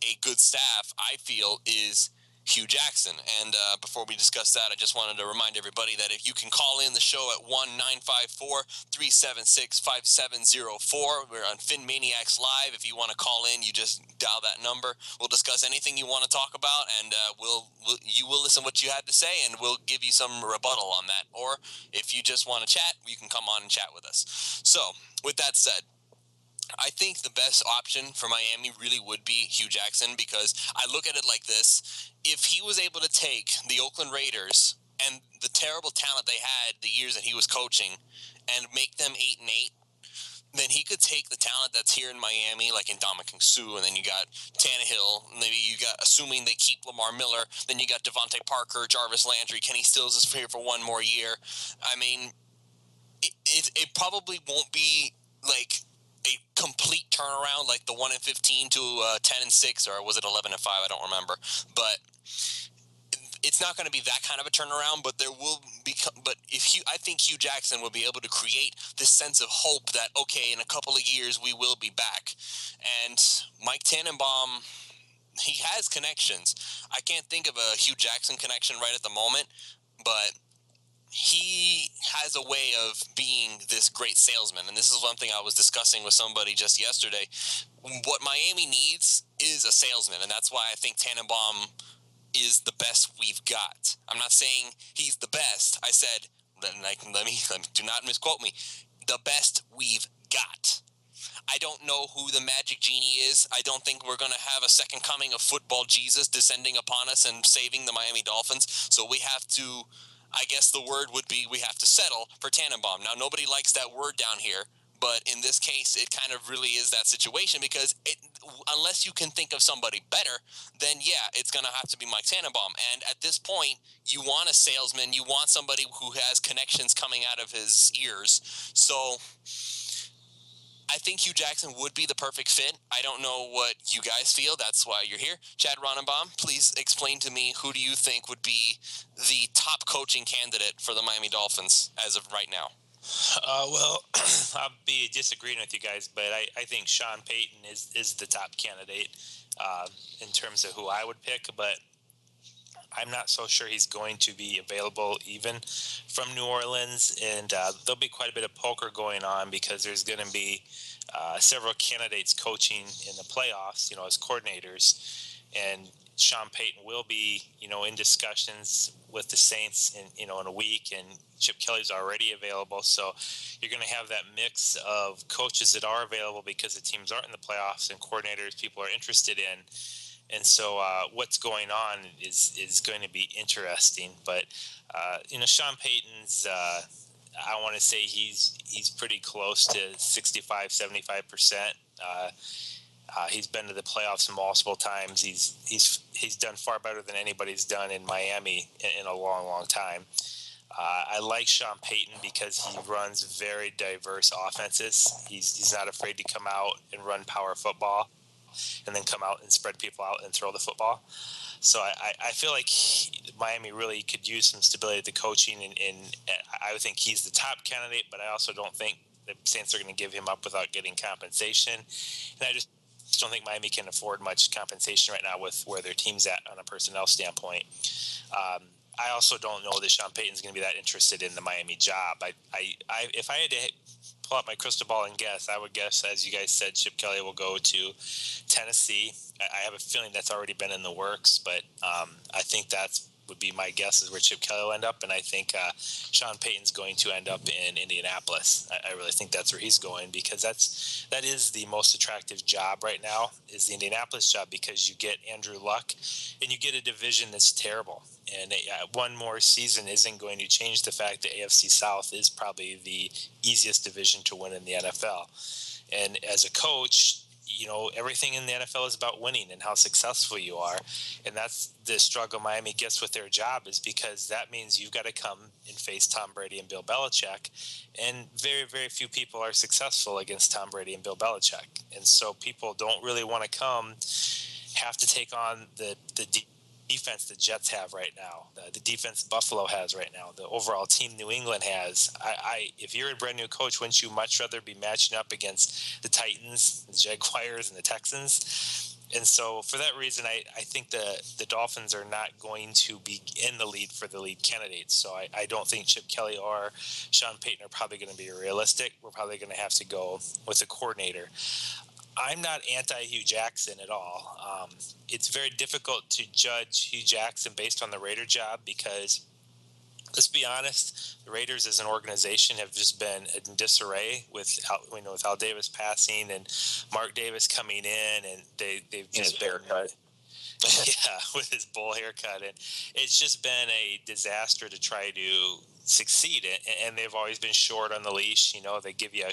a good staff, I feel, is Hugh Jackson. And before we discuss that, I just wanted to remind everybody that if you can call in the show at 1-954-376-5704. We're on PhinManiacs Live. If you want to call in, you just dial that number. We'll discuss anything you want to talk about, and you will listen what you had to say, and we'll give you some rebuttal on that. Or if you just want to chat, you can come on and chat with us. So, with that said, I think the best option for Miami really would be Hugh Jackson, because I look at it like this. If he was able to take the Oakland Raiders and the terrible talent they had the years that he was coaching and make them 8-8, then he could take the talent that's here in Miami, like in Ndamukong Suh, and then you got Tannehill, maybe you got, assuming they keep Lamar Miller, then you got Devontae Parker, Jarvis Landry, Kenny Stills is here for one more year. I mean, it probably won't be like a complete turnaround like the 1-15 to 10-6, or was it 11-5? I don't remember, but it's not going to be that kind of a turnaround. But there will be. But I think Hugh Jackson will be able to create this sense of hope that, okay, in a couple of years we will be back. And Mike Tannenbaum, he has connections. I can't think of a Hugh Jackson connection right at the moment, but he has a way of being this great salesman. And this is one thing I was discussing with somebody just yesterday. What Miami needs is a salesman, and that's why I think Tannenbaum is the best we've got. I'm not saying he's the best. I said, let me do not misquote me, the best we've got. I don't know who the magic genie is. I don't think we're going to have a second coming of football Jesus descending upon us and saving the Miami Dolphins. So we have to, I guess the word would be, we have to settle for Tannenbaum. Now, nobody likes that word down here, but in this case, it kind of really is that situation, because unless you can think of somebody better, then yeah, it's going to have to be Mike Tannenbaum. And at this point, you want a salesman. You want somebody who has connections coming out of his ears. So I think Hugh Jackson would be the perfect fit. I don't know what you guys feel. That's why you're here. Chad Ronenbaum, please explain to me, who do you think would be the top coaching candidate for the Miami Dolphins as of right now? Well, I'll be disagreeing with you guys, but I think Sean Payton is the top candidate in terms of who I would pick, but I'm not so sure he's going to be available even from New Orleans, and there'll be quite a bit of poker going on because there's going to be several candidates coaching in the playoffs, as coordinators, and Sean Payton will be, in discussions with the Saints in a week, and Chip Kelly's already available. So you're going to have that mix of coaches that are available because the teams aren't in the playoffs and coordinators people are interested in. And so what's going on is going to be interesting. But, Sean Payton's, I want to say he's pretty close to 65, 75%. He's been to the playoffs multiple times. He's done far better than anybody's done in Miami in a long, long time. I like Sean Payton because he runs very diverse offenses. He's not afraid to come out and run power football and then come out and spread people out and throw the football. So I feel like Miami really could use some stability at the coaching, and I would think he's the top candidate, but I also don't think the Saints are going to give him up without getting compensation. And I just don't think Miami can afford much compensation right now with where their team's at on a personnel standpoint. I also don't know that Sean Payton's going to be that interested in the Miami job. If I had to pull out my crystal ball and guess, I would guess, as you guys said, Chip Kelly will go to Tennessee. I have a feeling that's already been in the works, but I think that's would be my guess is where Chip Kelly will end up, and I think Sean Payton's going to end up in Indianapolis. I really think that's where he's going, because that is the most attractive job right now, is the Indianapolis job, because you get Andrew Luck and you get a division that's terrible. And one more season isn't going to change the fact that AFC South is probably the easiest division to win in the NFL. And as a coach, everything in the NFL is about winning and how successful you are. And that's the struggle Miami gets with their job, is because that means you've got to come and face Tom Brady and Bill Belichick. And very, very few people are successful against Tom Brady and Bill Belichick. And so people don't really want to have to take on the defense the Jets have right now, the defense Buffalo has right now, the overall team New England has. If you're a brand new coach, wouldn't you much rather be matching up against the Titans, the Jaguars, and the Texans? And so for that reason, I think the Dolphins are not going to be in the lead for the lead candidates. So I don't think Chip Kelly or Sean Payton are probably going to be realistic. We're probably going to have to go with a coordinator. I'm not anti-Hugh Jackson at all. It's very difficult to judge Hugh Jackson based on the Raider job, because let's be honest, the Raiders as an organization have just been in disarray with Al Davis passing and Mark Davis coming in, and they've just been haircut. Yeah, with his bull haircut, and it's just been a disaster to try to succeed. And they've always been short on the leash. They give you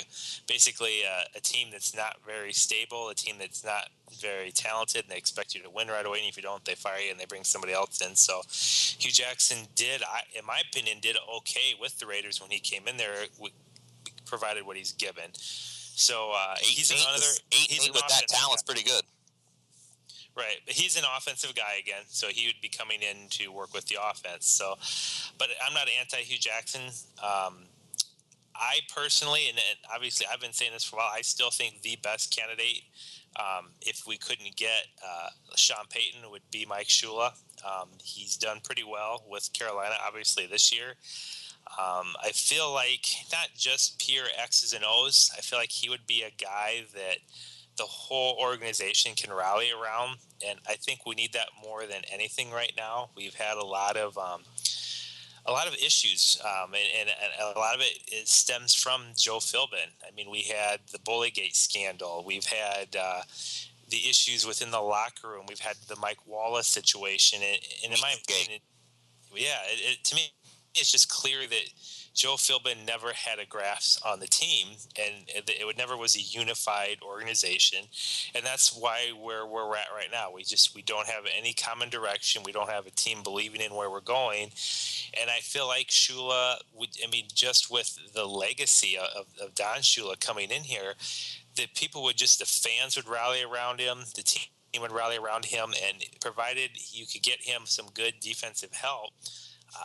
basically a team that's not very stable, a team that's not very talented, and they expect you to win right away. And if you don't, they fire you and they bring somebody else in. So Hugh Jackson in my opinion, did okay with the Raiders when he came in there, provided what he's given. So he's another. He's with that talent's pretty good. Right, but he's an offensive guy again, so he would be coming in to work with the offense. So, but I'm not anti-Hugh Jackson. I personally, and obviously I've been saying this for a while, I still think the best candidate, if we couldn't get Sean Payton, would be Mike Shula. He's done pretty well with Carolina, obviously, this year. I feel like not just pure X's and O's, I feel like he would be a guy that the whole organization can rally around, and I think we need that more than anything right now. We've had a lot of issues, and a lot of it stems from Joe Philbin. I mean, we had the Bullygate scandal. We've had the issues within the locker room. We've had the Mike Wallace situation, and in my opinion, to me, it's just clear that Joe Philbin never had a grasp on the team, and it never was a unified organization, and that's why where we're at right now. We don't have any common direction. We don't have a team believing in where we're going, and I feel like Shula just with the legacy of Don Shula coming in here, the fans would rally around him, the team would rally around him, and provided you could get him some good defensive help,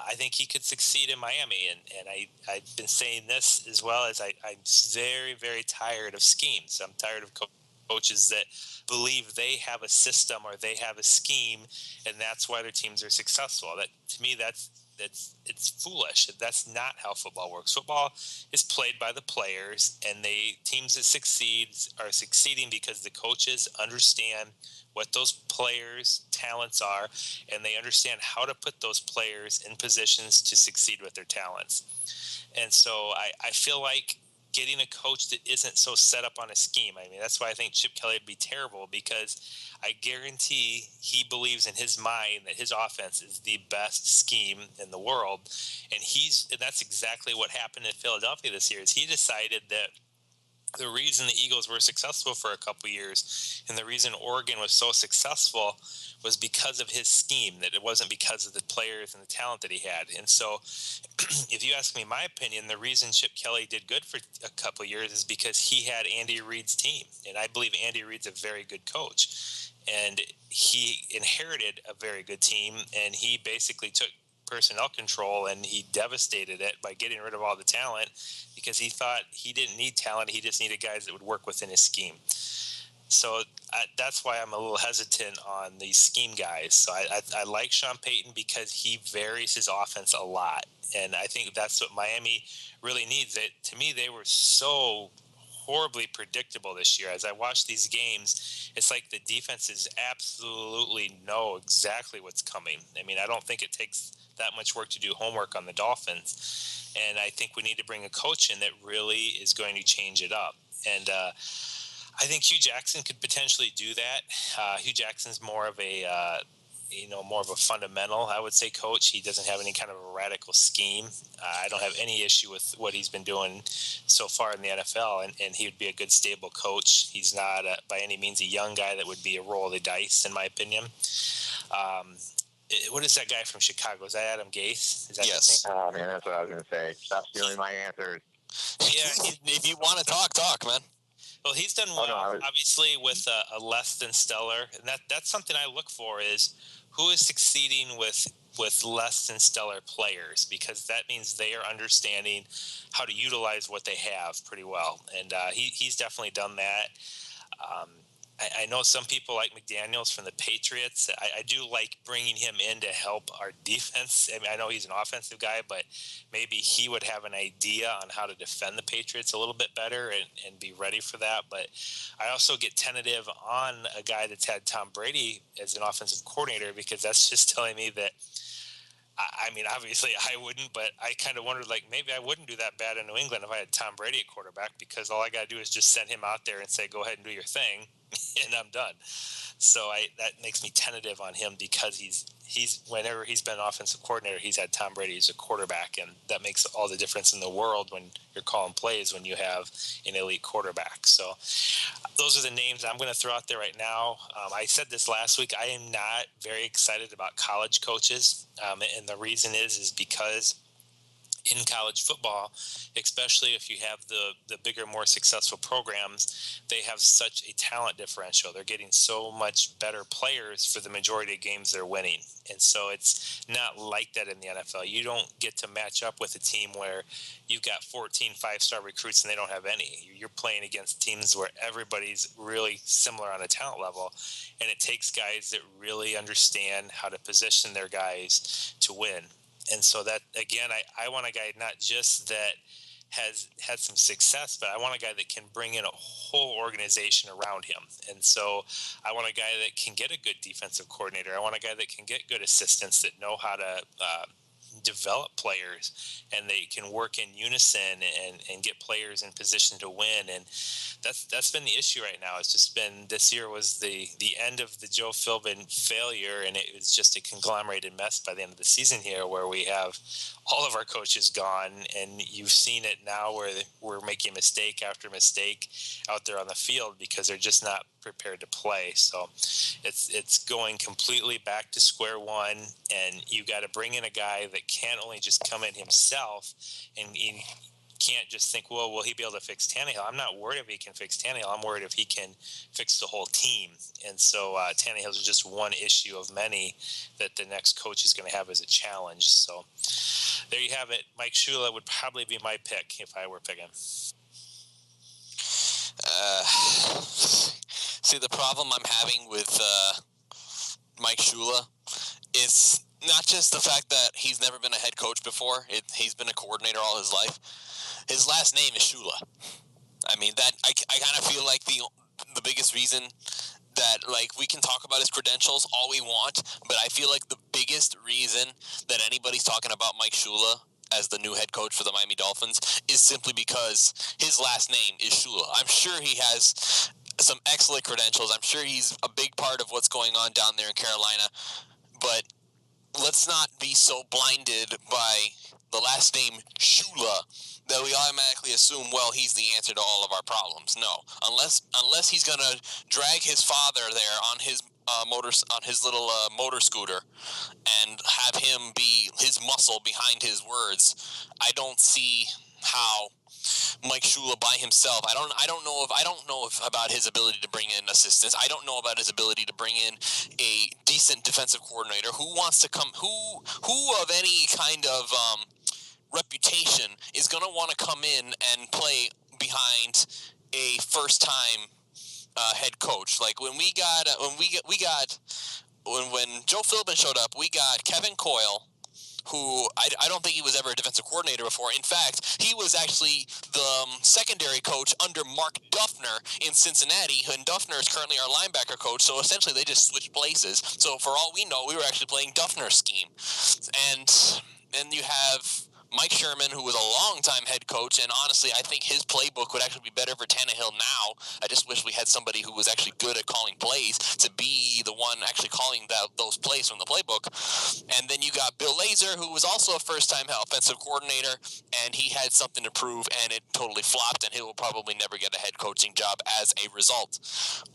I think he could succeed in Miami. And I've been saying this as well, as I'm very, very tired of schemes. I'm tired of coaches that believe they have a system or they have a scheme, and that's why their teams are successful. That, to me, it's foolish. That's not how football works. Football is played by the players, and teams that succeed are succeeding because the coaches understand what those players' talents are, and they understand how to put those players in positions to succeed with their talents. And so I feel like getting a coach that isn't so set up on a scheme. I mean, that's why I think Chip Kelly would be terrible, because I guarantee he believes in his mind that his offense is the best scheme in the world. And that's exactly what happened in Philadelphia this year, is he decided that the reason the Eagles were successful for a couple of years and the reason Oregon was so successful was because of his scheme, that it wasn't because of the players and the talent that he had. And so if you ask me my opinion, the reason Chip Kelly did good for a couple of years is because he had Andy Reid's team. And I believe Andy Reid's a very good coach. And he inherited a very good team, and he basically took personnel control and he devastated it by getting rid of all the talent, because he thought he didn't need talent. He just needed guys that would work within his scheme. So that's why I'm a little hesitant on these scheme guys. So I like Sean Payton because he varies his offense a lot. And I think that's what Miami really needs. To me, they were so horribly predictable this year. As I watch these games, it's like the defenses absolutely know exactly what's coming. I mean, I don't think it takes that much work to do homework on the Dolphins, and I think we need to bring a coach in that really is going to change it up. And I think Hugh Jackson could potentially do that. Hugh Jackson's more of a more of a fundamental, I would say, coach. He doesn't have any kind of a radical scheme. I don't have any issue with what he's been doing so far in the NFL, and he would be a good, stable coach. He's not by any means a young guy that would be a roll of the dice, in my opinion. What is that guy from Chicago? Is that Adam Gase? Is that yes. Oh, man, that's what I was going to say. Stop stealing my answers. Yeah, if you want to talk, man. Well, he's done well, obviously, with a less than stellar, and that's something I look for is who is succeeding with less than stellar players, because that means they are understanding how to utilize what they have pretty well, and he's definitely done that. I know some people like McDaniels from the Patriots. I do like bringing him in to help our defense. I mean, I know he's an offensive guy, but maybe he would have an idea on how to defend the Patriots a little bit better and be ready for that. But I also get tentative on a guy that's had Tom Brady as an offensive coordinator, because that's just telling me that, I mean, obviously I wouldn't, but I kind of wondered, like, maybe I wouldn't do that bad in New England if I had Tom Brady at quarterback, because all I got to do is just send him out there and say, go ahead and do your thing, and I'm done. So that makes me tentative on him, because he's whenever he's been offensive coordinator, he's had Tom Brady as a quarterback, and that makes all the difference in the world when you're calling plays when you have an elite quarterback. So those are the names I'm going to throw out there right now. I said this last week. I am not very excited about college coaches, and the reason is because in college football, especially if you have the bigger, more successful programs, they have such a talent differential. They're getting so much better players for the majority of games they're winning. And so it's not like that in the NFL. You don't get to match up with a team where you've got 14 five-star recruits and they don't have any. You're playing against teams where everybody's really similar on a talent level, and it takes guys that really understand how to position their guys to win. And so that, again, I want a guy not just that has had some success, but I want a guy that can bring in a whole organization around him. And so I want a guy that can get a good defensive coordinator. I want a guy that can get good assistants that know how to develop players, and they can work in unison and get players in position to win. And that's been the issue right now. It's just been, this year was the end of the Joe Philbin failure, and it was just a conglomerated mess by the end of the season here, where we have all of our coaches gone, and you've seen it now where we're making mistake after mistake out there on the field because they're just not prepared to play. So it's going completely back to square one, and you got to bring in a guy that can't only just come in himself, and he can't just think, well, will he be able to fix Tannehill? I'm not worried if he can fix Tannehill. I'm worried if he can fix the whole team. And so Tannehill is just one issue of many that the next coach is going to have as a challenge. So there you have it. Mike Shula would probably be my pick if I were picking. See, the problem I'm having with Mike Shula is not just the fact that he's never been a head coach before. He's been a coordinator all his life. His last name is Shula. I mean, that I kind of feel like the biggest reason that, like, we can talk about his credentials all we want, but I feel like the biggest reason that anybody's talking about Mike Shula as the new head coach for the Miami Dolphins is simply because his last name is Shula. I'm sure he has some excellent credentials. I'm sure he's a big part of what's going on down there in Carolina, but let's not be so blinded by the last name Shula that we automatically assume, well, he's the answer to all of our problems. No, unless he's gonna drag his father there on his little motor scooter and have him be his muscle behind his words, I don't see how Mike Shula by himself. I don't know if about his ability to bring in assistants. I don't know about his ability to bring in a decent defensive coordinator who wants to come, who of any kind of reputation is going to want to come in and play behind a first-time head coach. Like when Joe Philbin showed up, we got Kevin Coyle, who I don't think he was ever a defensive coordinator before. In fact, he was actually the secondary coach under Mark Duffner in Cincinnati, and Duffner is currently our linebacker coach, so essentially they just switched places. So for all we know, we were actually playing Duffner's scheme. And then you have Mike Sherman, who was a long-time head coach, and honestly, I think his playbook would actually be better for Tannehill now. I just wish we had somebody who was actually good at calling plays to be the one actually calling those plays from the playbook. And then you got Bill Lazor, who was also a first-time offensive coordinator, and he had something to prove, and it totally flopped, and he will probably never get a head coaching job as a result.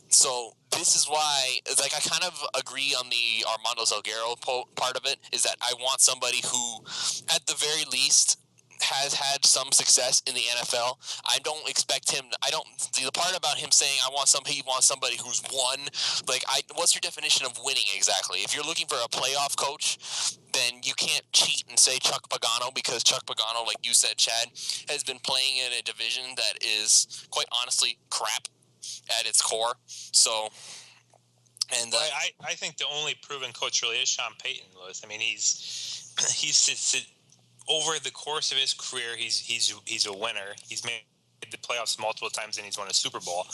So this is why, like, I kind of agree on the Armando Salguero part of it, is that I want somebody who, at the very least, has had some success in the NFL. I don't expect him. The part about him saying he wants somebody who's won. Like, what's your definition of winning exactly? If you're looking for a playoff coach, then you can't cheat and say Chuck Pagano, because Chuck Pagano, like you said, Chad, has been playing in a division that is quite honestly crap at its core. So, and I think the only proven coach really is Sean Payton, Lewis. I mean, he's over the course of his career, he's a winner. He's made the playoffs multiple times, and he's won a Super Bowl,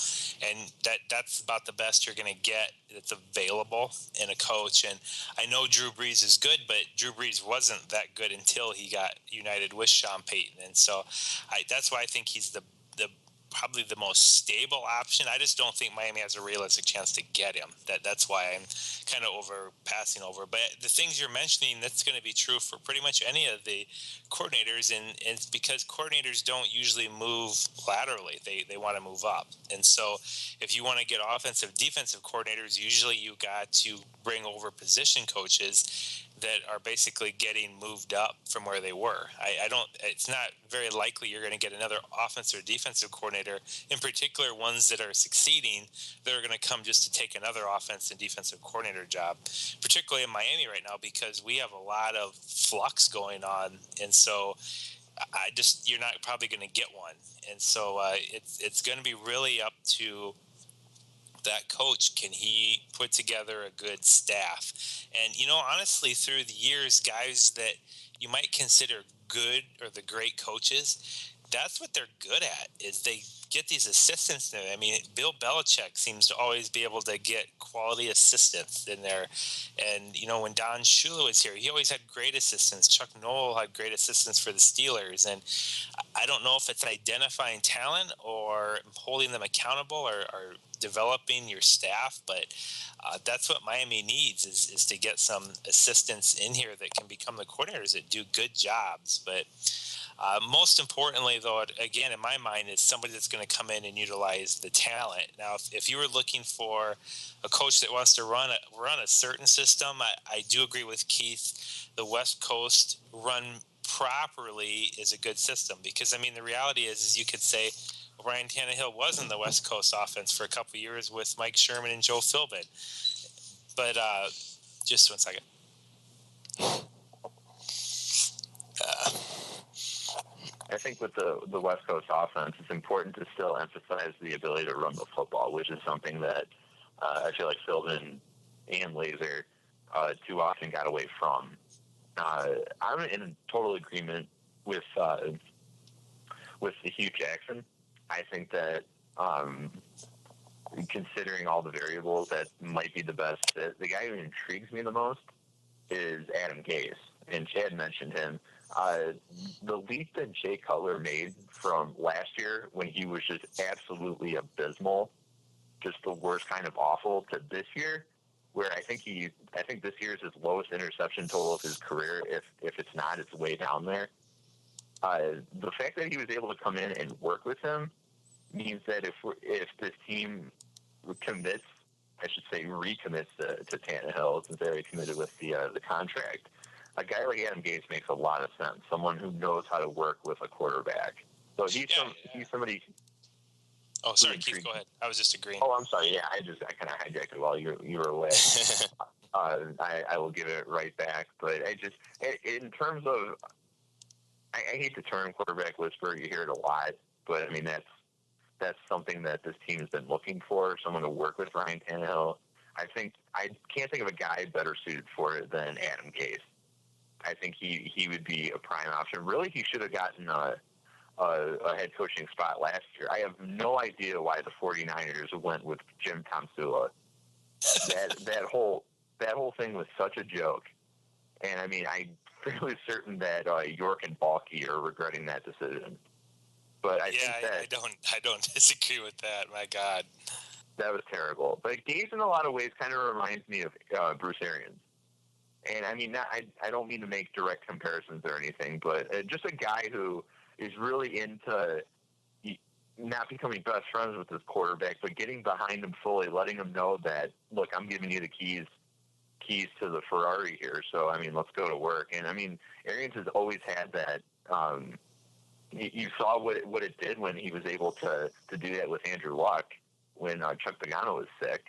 and that's about the best you're going to get that's available in a coach. And I know Drew Brees is good, but Drew Brees wasn't that good until he got united with Sean Payton, and so that's why I think he's the probably the most stable option. I just don't think Miami has a realistic chance to get him. That's why I'm kind of passing over. But the things you're mentioning, that's going to be true for pretty much any of the coordinators, and it's because coordinators don't usually move laterally. They want to move up. And so if you want to get offensive, defensive coordinators, usually you got to bring over position coaches that are basically getting moved up from where they were. It's not very likely you're going to get another offensive or defensive coordinator, in particular ones that are succeeding, that are going to come just to take another offense and defensive coordinator job, particularly in Miami right now, because we have a lot of flux going on. And so you're not probably going to get one. And so it's going to be really up to that coach. Can he put together a good staff? And, honestly, through the years, guys that you might consider good or the great coaches, that's what they're good at, is they get these assistants. I mean, Bill Belichick seems to always be able to get quality assistants in there. And, when Don Shula was here, he always had great assistants. Chuck Noll had great assistants for the Steelers. And I don't know if it's identifying talent or holding them accountable or developing your staff, but that's what Miami needs is to get some assistants in here that can become the coordinators that do good jobs. But most importantly, though, again, in my mind, is somebody that's going to come in and utilize the talent. Now, if you were looking for a coach that wants to run a certain system, I do agree with Keith. The West Coast run properly is a good system, because, I mean, the reality is you could say Ryan Tannehill was in the West Coast offense for a couple of years with Mike Sherman and Joe Philbin. But just 1 second. I think with the West Coast offense, it's important to still emphasize the ability to run the football, which is something that I feel like Philbin and Lazor too often got away from. I'm in total agreement with the Hugh Jackson. I think that considering all the variables, that might be the best fit. The guy who intrigues me the most is Adam Gase, and Chad mentioned him. The leap that Jay Cutler made from last year, when he was just absolutely abysmal, just the worst kind of awful, to this year, where I think this year is his lowest interception total of his career. If it's not, it's way down there. The fact that he was able to come in and work with him means that if this team recommits to Tannehill, since they already committed with the contract, a guy like Adam Gase makes a lot of sense. Someone who knows how to work with a quarterback. So he's somebody. Oh, sorry, Keith, go ahead. I was just agreeing. Oh, I'm sorry. Yeah, I kind of hijacked it while you were away. I will give it right back. But in terms of, I hate the term quarterback whisperer. You hear it a lot, but I mean that's something that this team has been looking for. Someone to work with Ryan Tannehill. I can't think of a guy better suited for it than Adam Gase. I think he would be a prime option. Really, he should have gotten a head coaching spot last year. I have no idea why the 49ers went with Jim Tomsula. That whole thing was such a joke. And I mean, I'm fairly certain that York and Balky are regretting that decision. But I don't disagree with that. My God, that was terrible. But Gase, in a lot of ways, kind of reminds me of Bruce Arians. And I mean, I don't mean to make direct comparisons or anything, but just a guy who is really into not becoming best friends with his quarterback, but getting behind him fully, letting him know that, look, I'm giving you the keys to the Ferrari here. So, I mean, let's go to work. And I mean, Arians has always had that. You saw what it did when he was able to do that with Andrew Luck when Chuck Pagano was sick.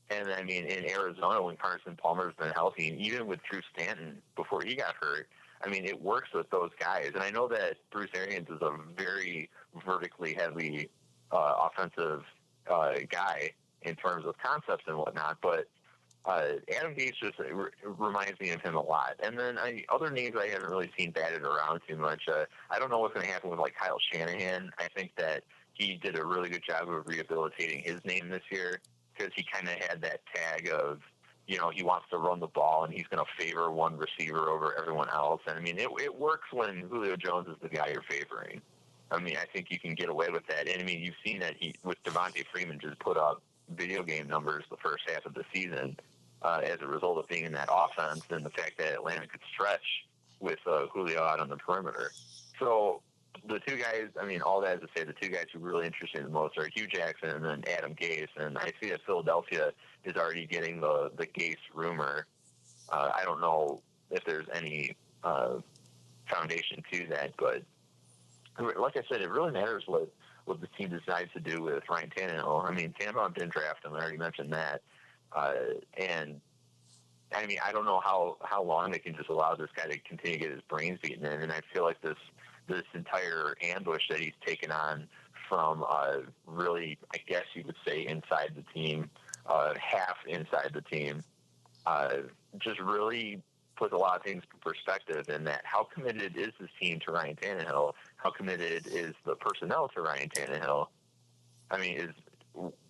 And I mean, in Arizona, when Carson Palmer's been healthy, and even with Drew Stanton before he got hurt, I mean, it works with those guys. And I know that Bruce Arians is a very vertically heavy offensive guy in terms of concepts and whatnot, but Adam Gase just reminds me of him a lot. And then other names I haven't really seen batted around too much. I don't know what's going to happen with like Kyle Shanahan. I think that he did a really good job of rehabilitating his name this year, because he kind of had that tag of, you know, he wants to run the ball and he's going to favor one receiver over everyone else. And I mean, it works when Julio Jones is the guy you're favoring. I mean, I think you can get away with that. And I mean, you've seen that with Devontae Freeman just put up video game numbers the first half of the season as a result of being in that offense, and the fact that Atlanta could stretch with Julio out on the perimeter. So the two guys, I mean, all that is to say, the two guys who really interest me the most are Hugh Jackson and then Adam Gase. And I see that Philadelphia is already getting the Gase rumor. I don't know if there's any foundation to that, but like I said, it really matters what the team decides to do with Ryan Tannehill. I mean, Tannehill didn't draft him. I already mentioned that. And I mean, I don't know how long they can just allow this guy to continue to get his brains beaten in. And I feel like this entire ambush that he's taken on from really, I guess you would say, inside the team, half inside the team, just really puts a lot of things in perspective, in that how committed is this team to Ryan Tannehill? How committed is the personnel to Ryan Tannehill? I mean, is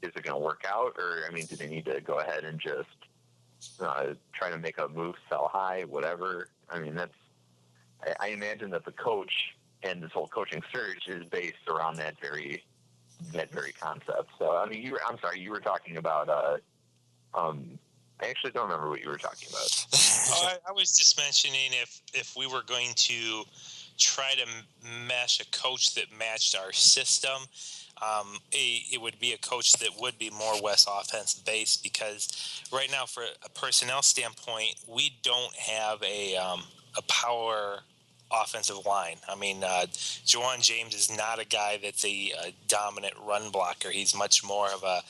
it going to work out? Or, I mean, do they need to go ahead and just try to make a move, sell high, whatever? I mean, I imagine that the coach and this whole coaching search is based around that very concept. So, I mean, you were talking about, I actually don't remember what you were talking about. I was just mentioning if we were going to try to mesh a coach that matched our system, it would be a coach that would be more West offense based, because right now, for a personnel standpoint, we don't have a power offensive line. I mean, Jawan James is not a guy that's a dominant run blocker. He's much more of a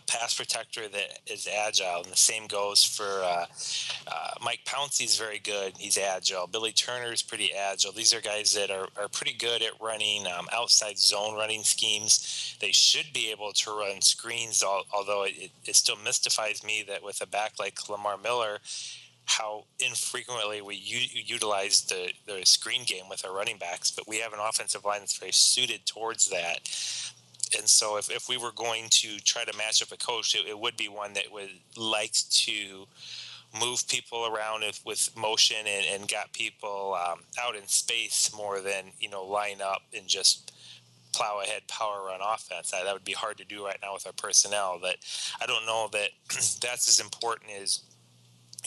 pass protector that is agile, and the same goes for Mike Pouncey's very good. He's agile. Billy Turner's pretty agile. These are guys that are pretty good at running outside zone running schemes. They should be able to run screens, although it still mystifies me that with a back like Lamar Miller, how infrequently we utilize the screen game with our running backs. But we have an offensive line that's very suited towards that. And so if we were going to try to match up a coach, it would be one that would like to move people around with motion and got people out in space more than, line up and just plow ahead power run offense. That would be hard to do right now with our personnel. But I don't know that that's as important as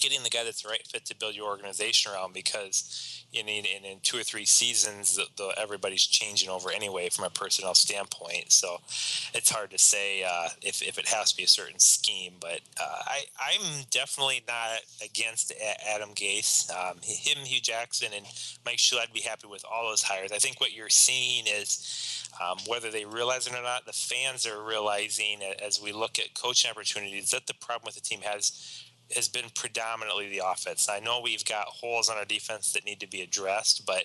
getting the guy that's the right fit to build your organization around, because in 2 or 3 seasons, everybody's changing over anyway from a personnel standpoint. So it's hard to say if it has to be a certain scheme. But I'm definitely not against Adam Gase. Him, Hugh Jackson, and Mike Shula, I'd be happy with all those hires. I think what you're seeing is, whether they realize it or not, the fans are realizing, as we look at coaching opportunities, that the problem with the team has been predominantly the offense. I know we've got holes on our defense that need to be addressed, but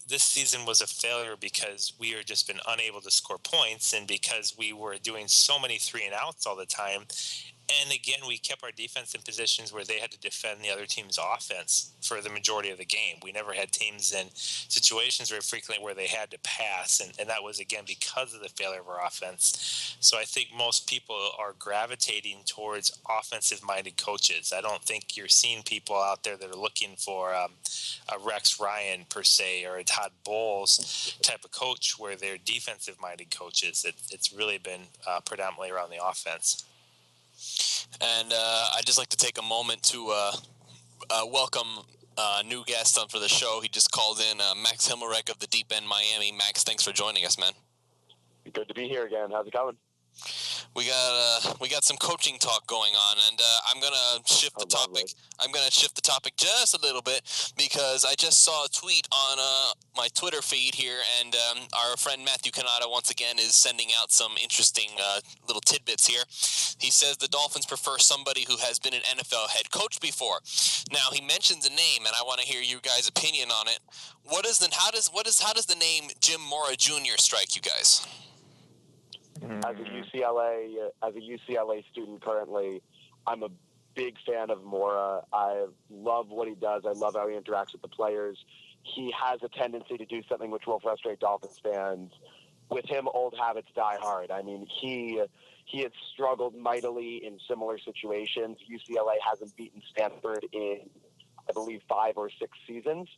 this season was a failure because we have just been unable to score points, and because we were doing so many 3 and outs all the time. And again, we kept our defense in positions where they had to defend the other team's offense for the majority of the game. We never had teams in situations very frequently where they had to pass, and that was, again, because of the failure of our offense. So I think most people are gravitating towards offensive-minded coaches. I don't think you're seeing people out there that are looking for a Rex Ryan, per se, or a Todd Bowles type of coach where they're defensive-minded coaches. It's really been predominantly around the offense. And I'd just like to take a moment to welcome a new guest on for the show. He just called in, Max Himmelreich of the Deep End Miami. Max, thanks for joining us, man. Good to be here again. How's it going? We got some coaching talk going on, and I'm gonna shift the topic. Lovely. I'm gonna shift the topic just a little bit because I just saw a tweet on my Twitter feed here, and our friend Matthew Canada once again is sending out some interesting little tidbits here. He says the Dolphins prefer somebody who has been an NFL head coach before. Now he mentions a name, and I want to hear your guys' opinion on it. How does the name Jim Mora Jr. strike you guys? As a UCLA student currently, I'm a big fan of Mora. I love what he does. I love how he interacts with the players. He has a tendency to do something which will frustrate Dolphins fans. With him, old habits die hard. I mean, he had struggled mightily in similar situations. UCLA hasn't beaten Stanford in, I believe, 5 or 6 seasons.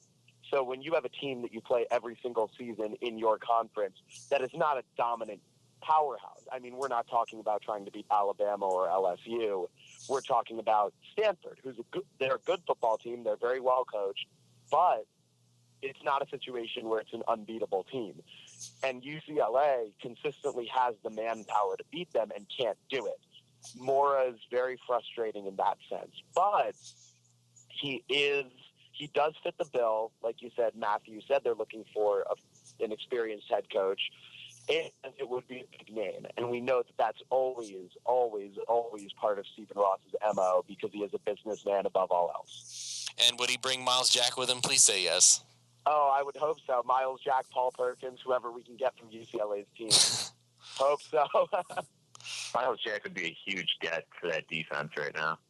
So when you have a team that you play every single season in your conference, that is not a dominant powerhouse. I mean, we're not talking about trying to beat Alabama or LSU. We're talking about Stanford, they're a good football team. They're very well coached, but it's not a situation where it's an unbeatable team. And UCLA consistently has the manpower to beat them and can't do it. Mora is very frustrating in that sense, but he does fit the bill. Like you said, Matthew said they're looking for an experienced head coach. And it would be a big name. And we know that that's always part of Stephen Ross's MO because he is a businessman above all else. And would he bring Miles Jack with him? Please say yes. Oh, I would hope so. Miles Jack, Paul Perkins, whoever we can get from UCLA's team. Hope so. Miles Jack would be a huge get for that defense right now.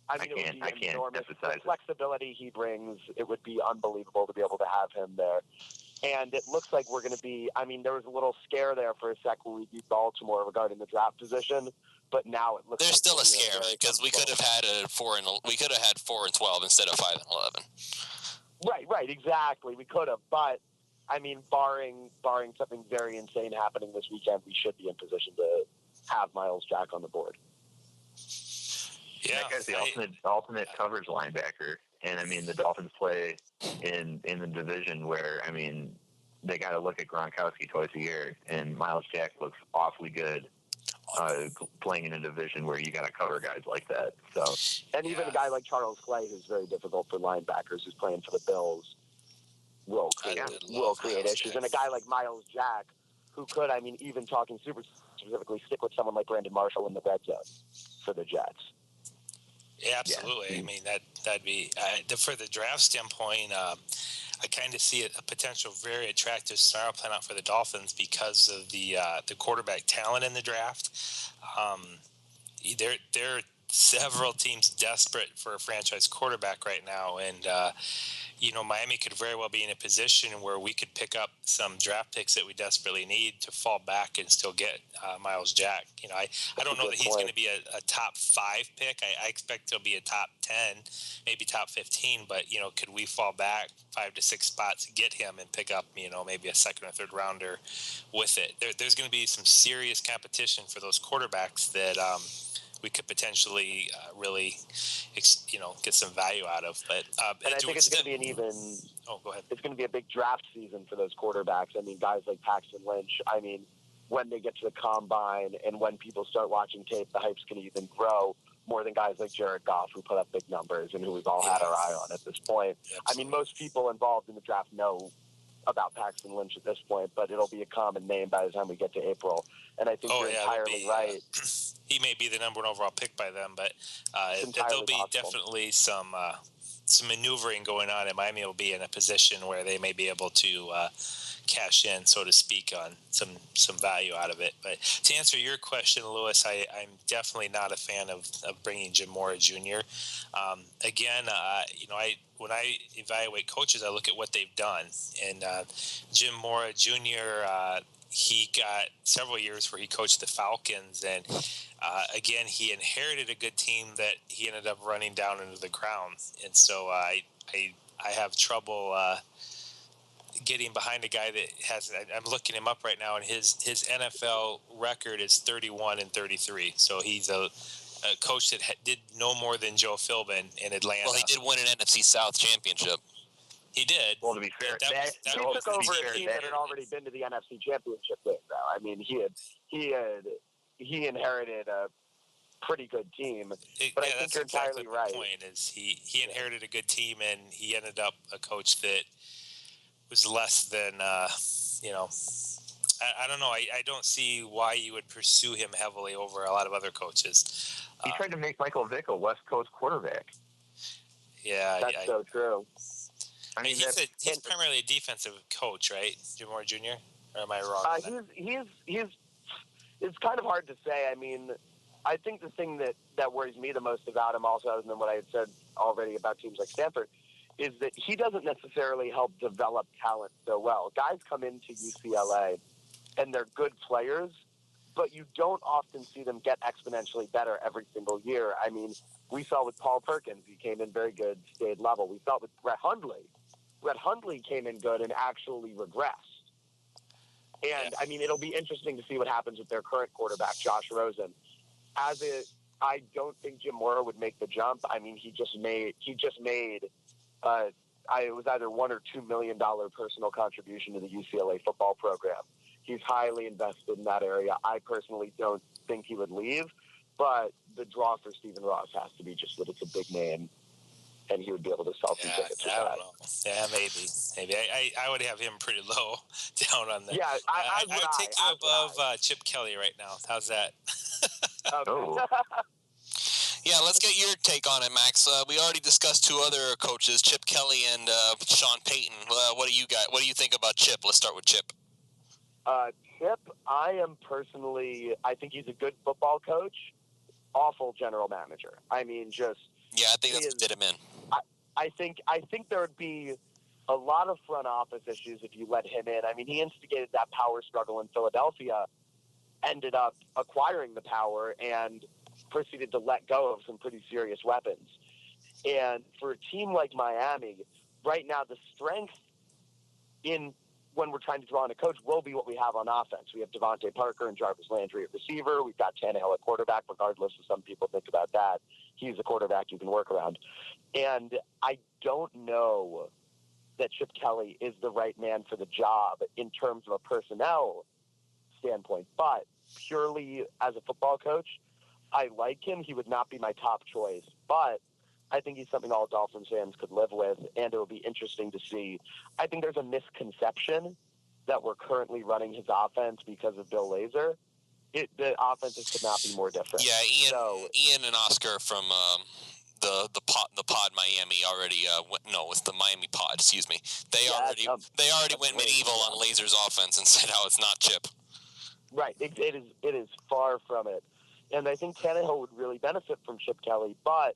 I mean, I can't emphasize the flexibility he brings, it would be unbelievable to be able to have him there. And it looks like we're going to be, I mean, there was a little scare there for a sec when we beat Baltimore regarding the draft position, but now it looks There's like still a scare because we could have had 4-12 instead of 5-11. Right, exactly. We could have, but I mean, barring something very insane happening this weekend, we should be in position to have Miles Jack on the board. Yeah, that guy's the ultimate coverage linebacker. And, I mean, the Dolphins play in the division where, I mean, they got to look at Gronkowski twice a year, and Miles Jack looks awfully good playing in a division where you got to cover guys like that. So, and even a guy like Charles Clay, who's very difficult for linebackers, who's playing for the Bills, will create issues. And a guy like Miles Jack, who could, I mean, even talking super specifically, stick with someone like Brandon Marshall in the red zone for the Jets. Yeah, absolutely. Yeah. I mean, that'd be for the draft standpoint. I kind of see a potential very attractive scenario plan out for the Dolphins because of the quarterback talent in the draft. There are several teams desperate for a franchise quarterback right now, and Miami could very well be in a position where we could pick up some draft picks that we desperately need to fall back and still get Miles Jack. I don't know that he's going to be a top 5 pick. I expect he'll be a top 10, maybe top 15. But could we fall back 5 to 6 spots, get him, and pick up maybe a second or third rounder with it? There's going to be some serious competition for those quarterbacks that we could potentially really, get some value out of. But and I think it's going to be an even. Oh, go ahead. It's going to be a big draft season for those quarterbacks. I mean, guys like Paxton Lynch. I mean, when they get to the combine and when people start watching tape, the hype's going to even grow more than guys like Jared Goff, who put up big numbers and who we've all had our eye on at this point. Absolutely. I mean, most people involved in the draft know about Paxton Lynch at this point, but it'll be a common name by the time we get to April. And I think you're entirely right. He may be the number 1 overall pick by them, but there'll be possible. Definitely some some maneuvering going on, and Miami will be in a position where they may be able to cash in, so to speak, on some value out of it. But to answer your question, Lewis, I'm definitely not a fan of bringing Jim Mora Jr. Again, when I evaluate coaches, I look at what they've done. And Jim Mora Jr., he got several years where he coached the Falcons, and again, he inherited a good team that he ended up running down into the ground. And so I have trouble getting behind a guy that has. I'm looking him up right now, and his NFL record is 31-33. So he's a coach that did no more than Joe Philbin in Atlanta. Well, he did win an NFC South championship. He did. Well, to be fair, he took over a team that had already been to the NFC Championship game, though. I mean, he inherited a pretty good team. But I think you're entirely right. The point is he inherited a good team, and he ended up a coach that was less than I don't know. I don't see why you would pursue him heavily over a lot of other coaches. He tried to make Michael Vick a West Coast quarterback. Yeah, that's so true. I mean, he's primarily a defensive coach, right, Jim Mora Jr.? Or am I wrong? It's kind of hard to say. I mean, I think the thing that worries me the most about him, also, other than what I had said already about teams like Stanford, is that he doesn't necessarily help develop talent so well. Guys come into UCLA, and they're good players, but you don't often see them get exponentially better every single year. I mean, we saw with Paul Perkins, he came in very good, stayed level. We saw it with Brett Hundley. Brett Hundley came in good and actually regressed. And, I mean, it'll be interesting to see what happens with their current quarterback, Josh Rosen. I don't think Jim Mora would make the jump. I mean, he just made it was either $1 or $2 million personal contribution to the UCLA football program. He's highly invested in that area. I personally don't think he would leave, but the draw for Stephen Ross has to be just that it's a big name, and he would be able to sell some tickets. I don't know. Yeah, maybe. I would have him pretty low down on that. Yeah, I would take him above Chip Kelly right now. How's that? Oh. Yeah, let's get your take on it, Max. We already discussed two other coaches, Chip Kelly and Sean Payton. What do you think about Chip? Let's start with Chip. Chip, I think he's a good football coach, awful general manager. I mean, I think that's what did him in. I think there would be a lot of front office issues if you let him in. I mean, he instigated that power struggle in Philadelphia, ended up acquiring the power, and proceeded to let go of some pretty serious weapons. And for a team like Miami, right now the strength when we're trying to draw on a coach will be what we have on offense. We have Devontae Parker and Jarvis Landry at receiver. We've got Tannehill at quarterback, regardless of some people think about that. He's a quarterback you can work around. And I don't know that Chip Kelly is the right man for the job in terms of a personnel standpoint. But purely as a football coach, I like him. He would not be my top choice, but I think he's something all Dolphins fans could live with, and it will be interesting to see. I think there's a misconception that we're currently running his offense because of Bill Lazor. The offenses could not be more different. Yeah, Ian and Oscar from the pod Miami already it's the Miami pod. Excuse me. They already went medieval on Lazor's offense and said how it's not Chip. Right. It is far from it. And I think Tannehill would really benefit from Chip Kelly, but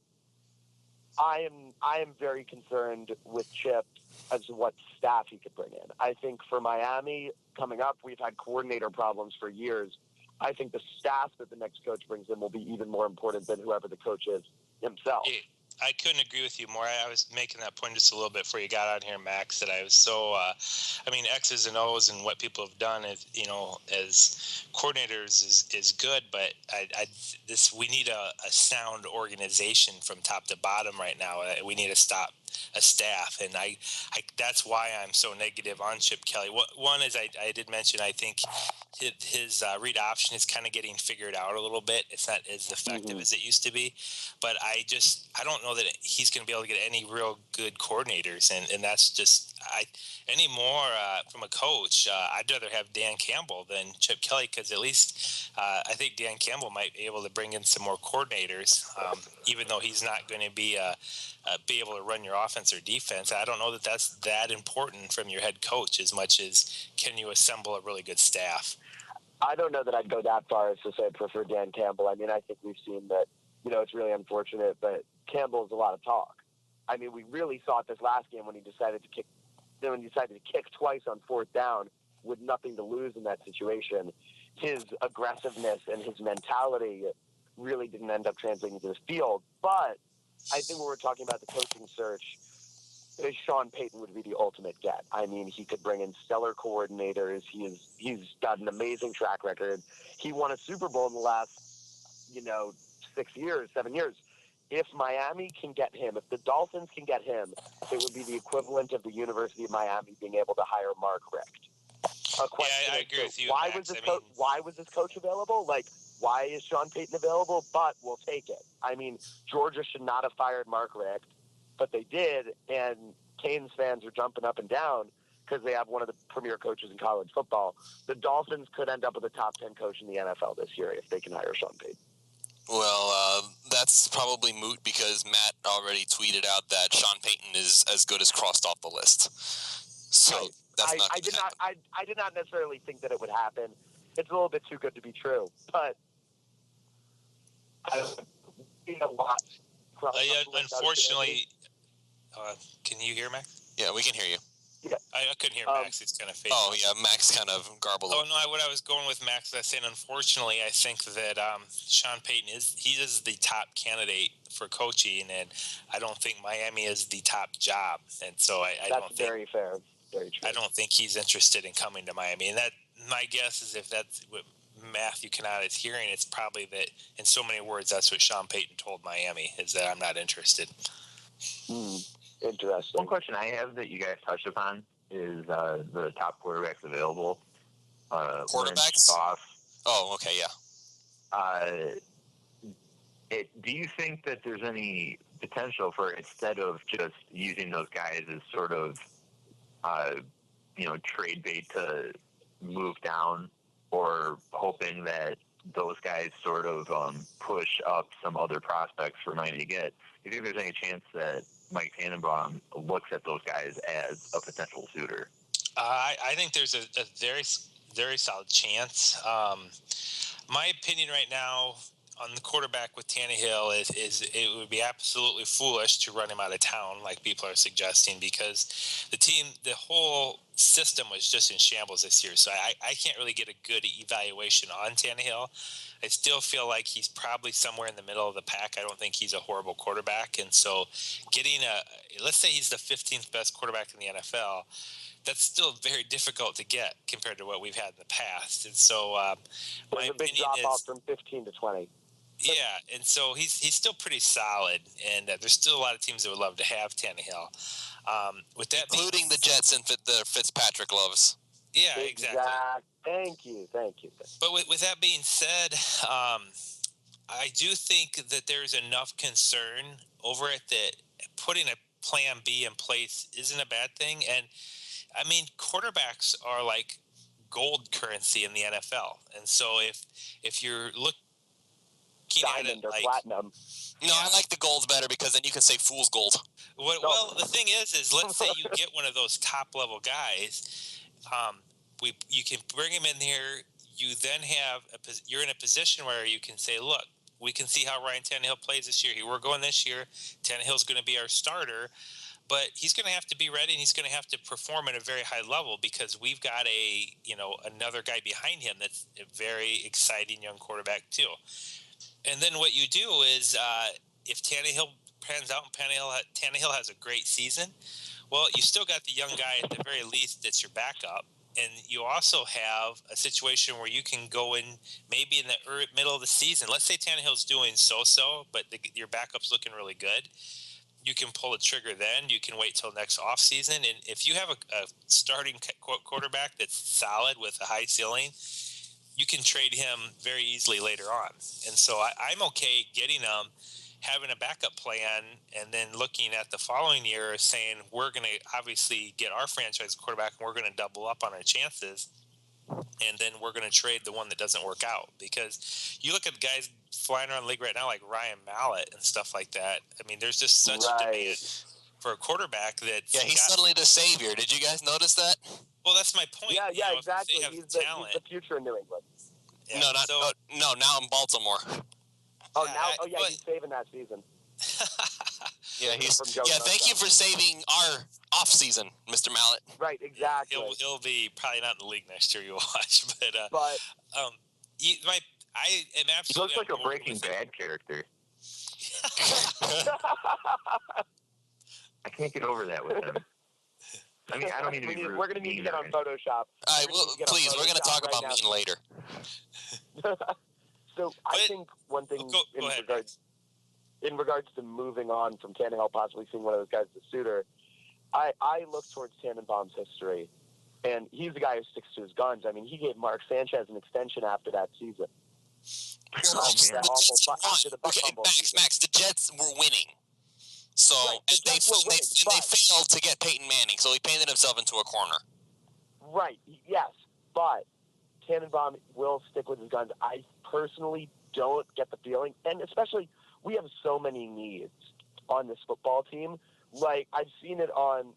I am very concerned with Chip as to what staff he could bring in. I think for Miami coming up, we've had coordinator problems for years. I think the staff that the next coach brings in will be even more important than whoever the coach is himself. I couldn't agree with you more. I was making that point just a little bit before you got on here, Max, that I was so, X's and O's and what people have done as coordinators is good, but we need a sound organization from top to bottom right now. We need to stop a staff, and I that's why I'm so negative on Chip Kelly. One is I did mention I think his read option is kind of getting figured out a little bit. It's not as effective as it used to be, but I don't know that he's going to be able to get any real good coordinators, and that's just anymore from a coach. I'd rather have Dan Campbell than Chip Kelly, because at least I think Dan Campbell might be able to bring in some more coordinators, even though he's not going to be able to run your offense or defense. I don't know that that's that important from your head coach as much as can you assemble a really good staff. I don't know that I'd go that far as to say I prefer Dan Campbell. I mean, I think we've seen that, it's really unfortunate, but Campbell's a lot of talk. I mean, we really saw it this last game when he decided to kick twice on fourth down with nothing to lose in that situation. His aggressiveness and his mentality really didn't end up translating to the field. But I think when we're talking about the coaching search, Sean Payton would be the ultimate get. I mean, he could bring in stellar coordinators. He's got an amazing track record. He won a Super Bowl in the last, 7 years. If Miami can get him, if the Dolphins can get him, it would be the equivalent of the University of Miami being able to hire Mark Richt. I agree with you. Why was this coach available? Like, why is Sean Payton available? But we'll take it. I mean, Georgia should not have fired Mark Richt, but they did, and Canes fans are jumping up and down because they have one of the premier coaches in college football. The Dolphins could end up with a top 10 coach in the NFL this year if they can hire Sean Payton. Well, that's probably moot because Matt already tweeted out that Sean Payton is as good as crossed off the list. So right. that's not. I did not necessarily think that it would happen. It's a little bit too good to be true, but unfortunately, can you hear Max? Yeah, we can hear you. Yeah. I couldn't hear Max. It's kind of fading. Oh, yeah, Max kind of garbled. Oh, no, what I was going with Max, I was saying, unfortunately, I think that Sean Payton is the top candidate for coaching, and I don't think Miami is the top job. And so I don't think... That's very fair. Very true. I don't think he's interested in coming to Miami. And that, my guess is if that's what Matthew Cannata is hearing, it's probably that, in so many words, that's what Sean Payton told Miami, is that I'm not interested. Interesting. One question I have that you guys touched upon is the top quarterbacks available. Quarterbacks? Oh, okay, yeah. Do you think that there's any potential for, instead of just using those guys as sort of, trade bait to move down, or hoping that those guys sort of push up some other prospects for Miami to get? Do you think there's any chance that Mike Tannenbaum looks at those guys as a potential suitor? I think there's a very, very solid chance. My opinion right now on the quarterback with Tannehill is it would be absolutely foolish to run him out of town like people are suggesting, because the whole system was just in shambles this year. So I can't really get a good evaluation on Tannehill. I still feel like he's probably somewhere in the middle of the pack. I don't think he's a horrible quarterback. And so let's say he's the 15th best quarterback in the NFL, that's still very difficult to get compared to what we've had in the past. And so there's a big drop off from 15 to 20. Yeah, and so he's still pretty solid, and there's still a lot of teams that would love to have Tannehill. With that, including the Jets and the Fitzpatrick loves. Yeah, exactly. Thank you. But with that being said, I do think that there's enough concern over it that putting a plan B in place isn't a bad thing. And I mean, quarterbacks are like gold currency in the NFL, and so if you're looking diamond or platinum. No, I like the gold better because then you can say fool's gold. Well, the thing is let's say you get one of those top level guys. You can bring him in here. You then you're in a position where you can say, look, we can see how Ryan Tannehill plays this year. We're going this year. Tannehill's going to be our starter, but he's going to have to be ready, and he's going to have to perform at a very high level because we've got another guy behind him that's a very exciting young quarterback too. And then what you do is if Tannehill pans out and Tannehill has a great season, well, you still got the young guy at the very least that's your backup. And you also have a situation where you can go in maybe in the middle of the season. Let's say Tannehill's doing so-so, but your backup's looking really good. You can pull the trigger then. You can wait till next offseason. And if you have a starting quarterback that's solid with a high ceiling, you can trade him very easily later on. And so I'm okay getting him, having a backup plan, and then looking at the following year saying we're going to obviously get our franchise quarterback and we're going to double up on our chances, and then we're going to trade the one that doesn't work out. Because you look at the guys flying around the league right now like Ryan Mallett and stuff like that. I mean, there's just such a demand for a quarterback that's he's suddenly the savior. Did you guys notice that? Well, that's my point. Yeah, exactly. He's the future in New England. Yeah, no, now in Baltimore. He's saving that season. Thank you for saving our off season, Mr. Mallet. Right, exactly. He'll be probably not in the league next year. You watch, I am absolutely. He looks like a Breaking Bad character. I can't get over that with him. I mean, I don't mean to be rude. We're going to need to get on Photoshop. All right, please, we're going to talk about mean later. So I think one thing in regards to moving on from Tannehill, possibly seeing one of those guys as a suitor, I look towards Tannenbaum's history, and he's the guy who sticks to his guns. I mean, he gave Mark Sanchez an extension after that season. Max, the Jets were winning. So they failed to get Peyton Manning, so he painted himself into a corner. Right, yes, but Tannenbaum will stick with his guns. I personally don't get the feeling, and especially we have so many needs on this football team. Like I've seen it on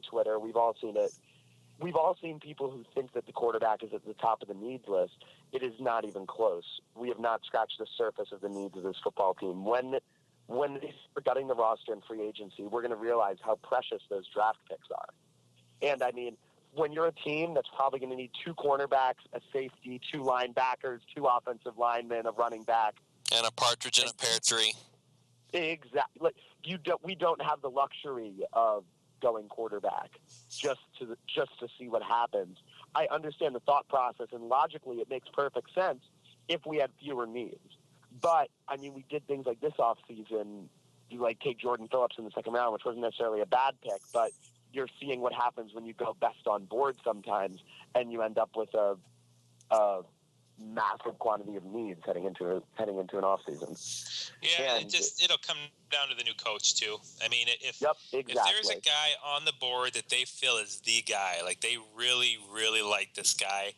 Twitter. We've all seen it. We've all seen people who think that the quarterback is at the top of the needs list. It is not even close. We have not scratched the surface of the needs of this football team. When they start gutting the roster in free agency, we're going to realize how precious those draft picks are. And I mean, when you're a team that's probably going to need 2 cornerbacks, a safety, 2 linebackers, 2 offensive linemen, a running back, and a partridge in a pear tree. Exactly. Like, we don't have the luxury of going quarterback just to see what happens. I understand the thought process, and logically it makes perfect sense if we had fewer needs. But, I mean, we did things like this offseason. You, like, take Jordan Phillips in the second round, which wasn't necessarily a bad pick, but you're seeing what happens when you go best on board sometimes, and you end up with a massive quantity of needs heading into an offseason. Yeah, and it'll come down to the new coach too. I mean, if there's a guy on the board that they feel is the guy, like they really, really like this guy,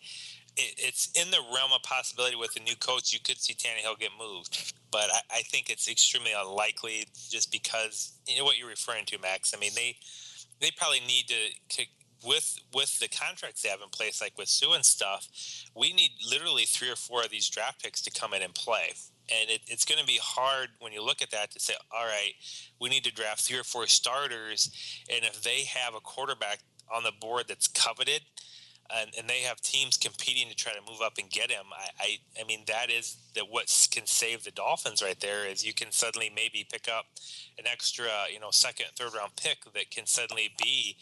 it's in the realm of possibility with a new coach. You could see Tannehill get moved, but I think it's extremely unlikely just because what you're referring to, Max. I mean, they probably need to with the contracts they have in place, like with Sue and stuff, we need literally 3 or 4 of these draft picks to come in and play. And it's going to be hard when you look at that to say, all right, we need to draft 3 or 4 starters. And if they have a quarterback on the board that's coveted and they have teams competing to try to move up and get him, I mean, that is what can save the Dolphins right there is you can suddenly maybe pick up an extra, second, third round pick that can suddenly be,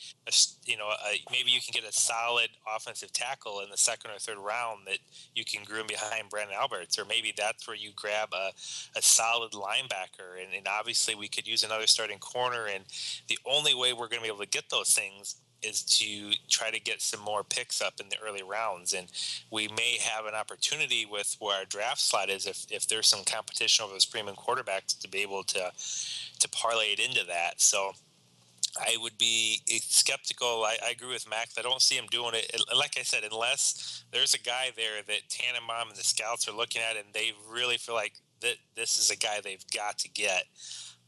maybe you can get a solid offensive tackle in the second or third round that you can groom behind Brandon Alberts, or maybe that's where you grab a solid linebacker. And obviously we could use another starting corner. And the only way we're going to be able to get those things is to try to get some more picks up in the early rounds. And we may have an opportunity with where our draft slot is if there's some competition over those premium quarterbacks to be able to parlay it into that. So I would be skeptical. I agree with Max. I don't see him doing it. Like I said, unless there's a guy there that Tannenbaum and the scouts are looking at and they really feel like that this is a guy they've got to get,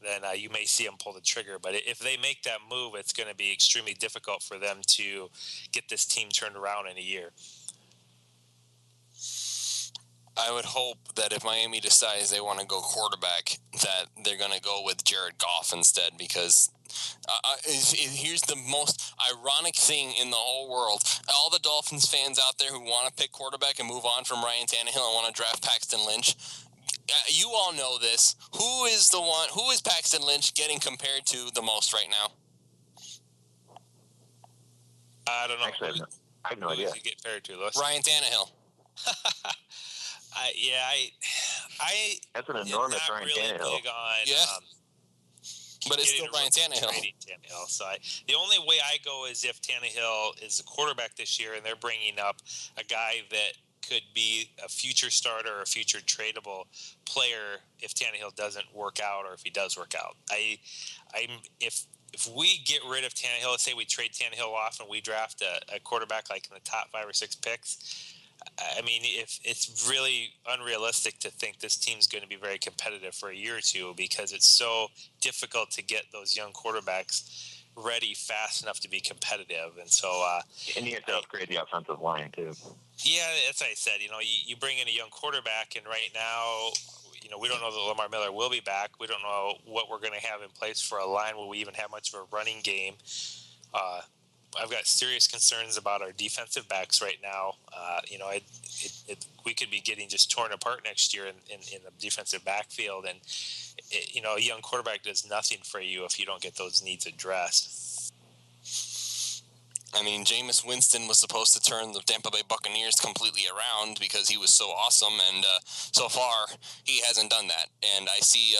then you may see them pull the trigger. But if they make that move, it's going to be extremely difficult for them to get this team turned around in a year. I would hope that if Miami decides they want to go quarterback, that they're going to go with Jared Goff instead, because here's the most ironic thing in the whole world. All the Dolphins fans out there who want to pick quarterback and move on from Ryan Tannehill and want to draft Paxton Lynch, you all know this. Who is Paxton Lynch getting compared to the most right now? I don't know. Actually, I have no idea. Who does he get compared to, Lewis? Ryan Tannehill. That's an enormous Ryan Tannehill. But it's still Ryan Tannehill. So the only way I go is if Tannehill is a quarterback this year and they're bringing up a guy that could be a future starter or a future tradable player if Tannehill doesn't work out, or if he does work out. If we get rid of Tannehill, let's say we trade Tannehill off and we draft a quarterback like in the top 5 or 6 picks, I mean, if it's really unrealistic to think this team's going to be very competitive for a year or two, because it's so difficult to get those young quarterbacks ready fast enough to be competitive. And so, and you have to upgrade the offensive line too. Yeah, as I said, you bring in a young quarterback, and right now, we don't know that Lamar Miller will be back. We don't know what we're going to have in place for a line. Will we even have much of a running game? I've got serious concerns about our defensive backs right now. We could be getting just torn apart next year in the defensive backfield, and a young quarterback does nothing for you if you don't get those needs addressed. I mean, Jameis Winston was supposed to turn the Tampa Bay Buccaneers completely around because he was so awesome, and so far he hasn't done that. And I see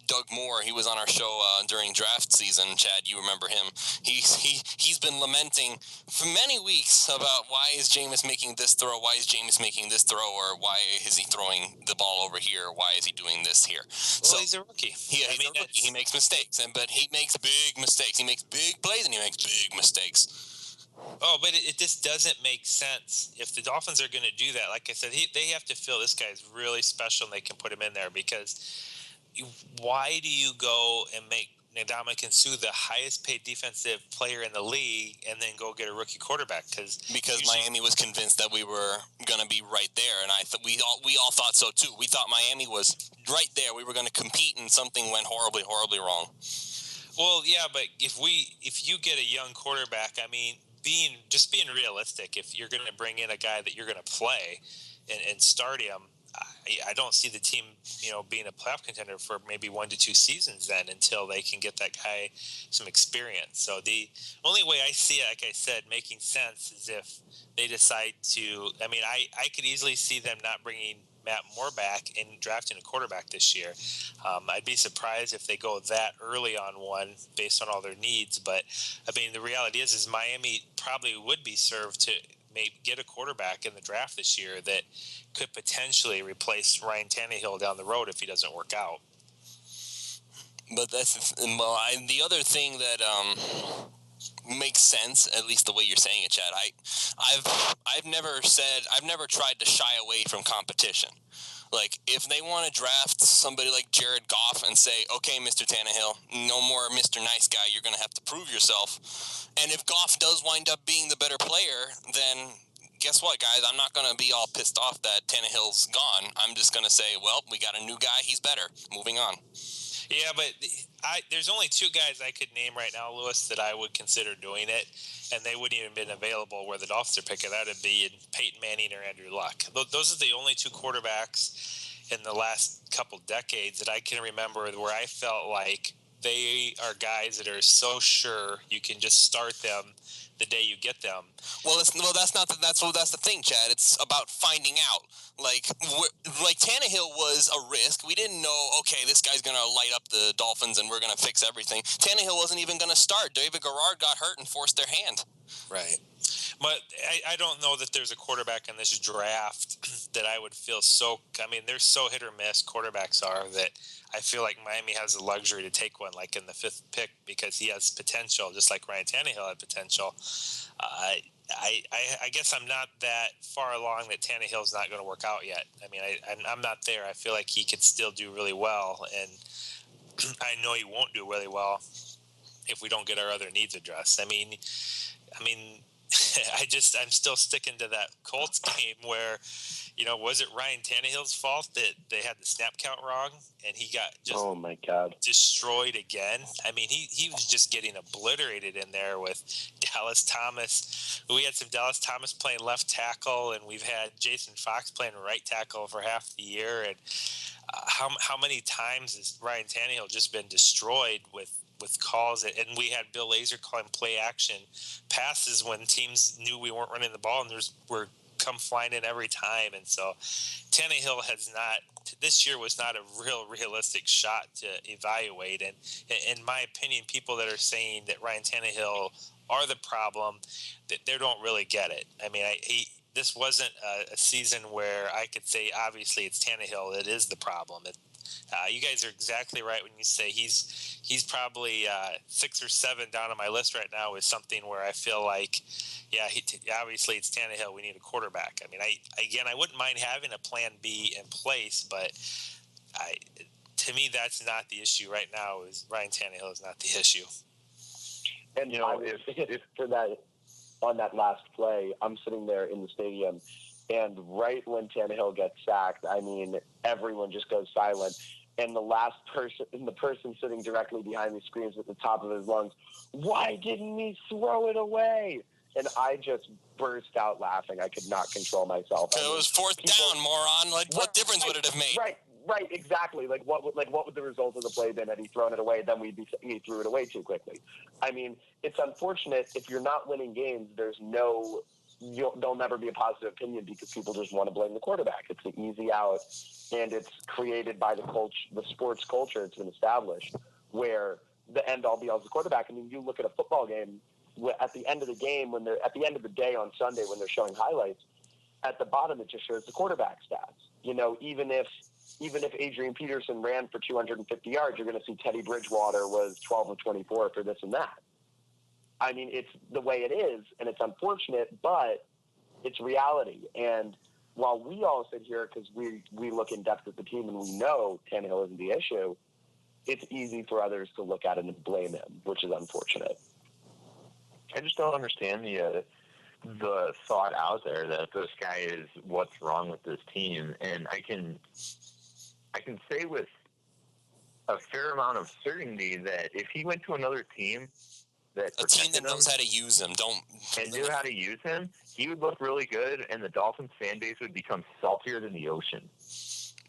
Doug Moore, he was on our show during draft season. Chad, you remember him. He's been lamenting for many weeks about why is Jameis making this throw, why is Jameis making this throw, or why is he throwing the ball over here, why is he doing this here. Well, he's a rookie. Yeah, he's a rookie. He makes mistakes, but he makes big mistakes. He makes big plays, and he makes big mistakes. Oh, but it just doesn't make sense. If the Dolphins are going to do that, like I said, they have to feel this guy's really special and they can put him in there, because why do you go and make Ndamukong Suh the highest paid defensive player in the league and then go get a rookie quarterback? Because Miami was convinced that we were going to be right there, and we all thought so too. We thought Miami was right there. We were going to compete, and something went horribly, horribly wrong. Well, yeah, but if you get a young quarterback, I mean, being realistic, if you're going to bring in a guy that you're going to play and start him, I don't see the team, being a playoff contender for maybe 1 to 2 seasons then, until they can get that guy some experience. So the only way I see it, like I said, making sense is if they decide to. I mean, I could easily see them not bringing Matt Moore back and drafting a quarterback this year. I'd be surprised if they go that early on one based on all their needs. But I mean, the reality is Miami probably would be served to maybe get a quarterback in the draft this year that could potentially replace Ryan Tannehill down the road if he doesn't work out. But the other thing that makes sense, at least the way you're saying it, Chad. I've never tried to shy away from competition. Like, if they want to draft somebody like Jared Goff and say, okay, Mr. Tannehill, no more Mr. Nice Guy, you're going to have to prove yourself. And if Goff does wind up being the better player, then guess what, guys? I'm not going to be all pissed off that Tannehill's gone. I'm just going to say, well, we got a new guy. He's better. Moving on. Yeah, but there's only 2 guys I could name right now, Lewis, that I would consider doing it, and they wouldn't even been available where the Dolphins are picking. That would be Peyton Manning or Andrew Luck. Those are the only 2 quarterbacks in the last couple decades that I can remember where I felt like they are guys that are so sure you can just start them the day you get them. That's the thing, Chad. It's about finding out. Like Tannehill was a risk. We didn't know, okay, this guy's going to light up the Dolphins and we're going to fix everything. Tannehill wasn't even going to start. David Garrard got hurt and forced their hand. Right. But I don't know that there's a quarterback in this draft that I would feel so – I mean, they're so hit or miss, quarterbacks are, that I feel like Miami has the luxury to take one like in the 5th pick because he has potential, just like Ryan Tannehill had potential. I guess I'm not that far along that Tannehill's not going to work out yet. I mean, I'm not there. I feel like he could still do really well, and I know he won't do really well if we don't get our other needs addressed. I mean, I'm still sticking to that Colts game where, was it Ryan Tannehill's fault that they had the snap count wrong and he got just destroyed again? I mean, he was just getting obliterated in there with Dallas Thomas. We had some Dallas Thomas playing left tackle, and we've had Jason Fox playing right tackle for half the year. And how many times has Ryan Tannehill just been destroyed with calls, and we had Bill Lazor calling play action passes when teams knew we weren't running the ball, and we're come flying in every time. And so Tannehill this year was not a realistic shot to evaluate. And in my opinion, people that are saying that Ryan Tannehill are the problem, that they don't really get it. I mean, this wasn't a season where I could say, obviously it's Tannehill that is the problem. You guys are exactly right when you say he's probably 6 or 7 down on my list right now with something where I feel like, obviously it's Tannehill. We need a quarterback. I mean, I wouldn't mind having a plan B in place, but to me, that's not the issue right now. Is Ryan Tannehill is not the issue. And if for that, on that last play, I'm sitting there in the stadium, and right when Tannehill gets sacked, I mean, everyone just goes silent. And the person sitting directly behind me screams at the top of his lungs, "Why didn't he throw it away?" And I just burst out laughing. I could not control myself. It was fourth down, moron. Like, what difference would it have made? Right, exactly. Like, what would the result of the play been had he thrown it away? Then he threw it away too quickly. I mean, it's unfortunate. If you're not winning games, there'll never be a positive opinion because people just want to blame the quarterback. It's the easy out, and it's created by the sports culture. It's been established where the end all be all is the quarterback. I mean, you look at a football game. At the end of the game, at the end of the day on Sunday when they're showing highlights, at the bottom it just shows the quarterback stats. You know, even if Adrian Peterson ran for 250 yards, you're going to see Teddy Bridgewater was 12 of 24 for this and that. I mean, it's the way it is, and it's unfortunate, but it's reality. And while we all sit here because we look in depth at the team and we know Tannehill isn't the issue, it's easy for others to look at it and blame him, which is unfortunate. I just don't understand the thought out there that this guy is what's wrong with this team. And I can say with a fair amount of certainty that if he went to another team that knows how to use him, knew how to use him, he would look really good, and the Dolphins fan base would become saltier than the ocean.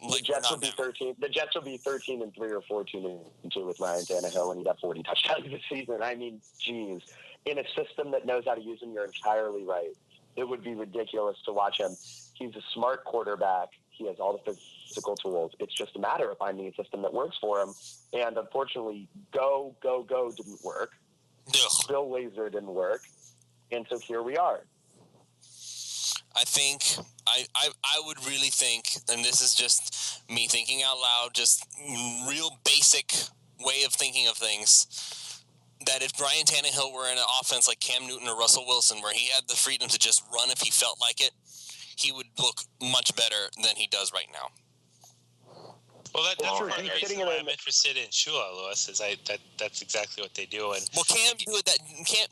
The Jets would be 13. The Jets would be 13-3 or 14-2 with Ryan Tannehill, and he'd have 40 touchdowns this season. I mean, geez. In a system that knows how to use him, you're entirely right. It would be ridiculous to watch him. He's a smart quarterback. He has all the physical tools. It's just a matter of finding a system that works for him. And unfortunately, go didn't work. Bill Lazor didn't work. And so here we are. I think I would really think, and this is just me thinking out loud, just real basic way of thinking of things, that if Brian Tannehill were in an offense like Cam Newton or Russell Wilson, where he had the freedom to just run if he felt like it, he would look much better than he does right now. Well, that's part of the reason why I'm interested in Shula, Lewis, is that's exactly what they do. And Cam do it.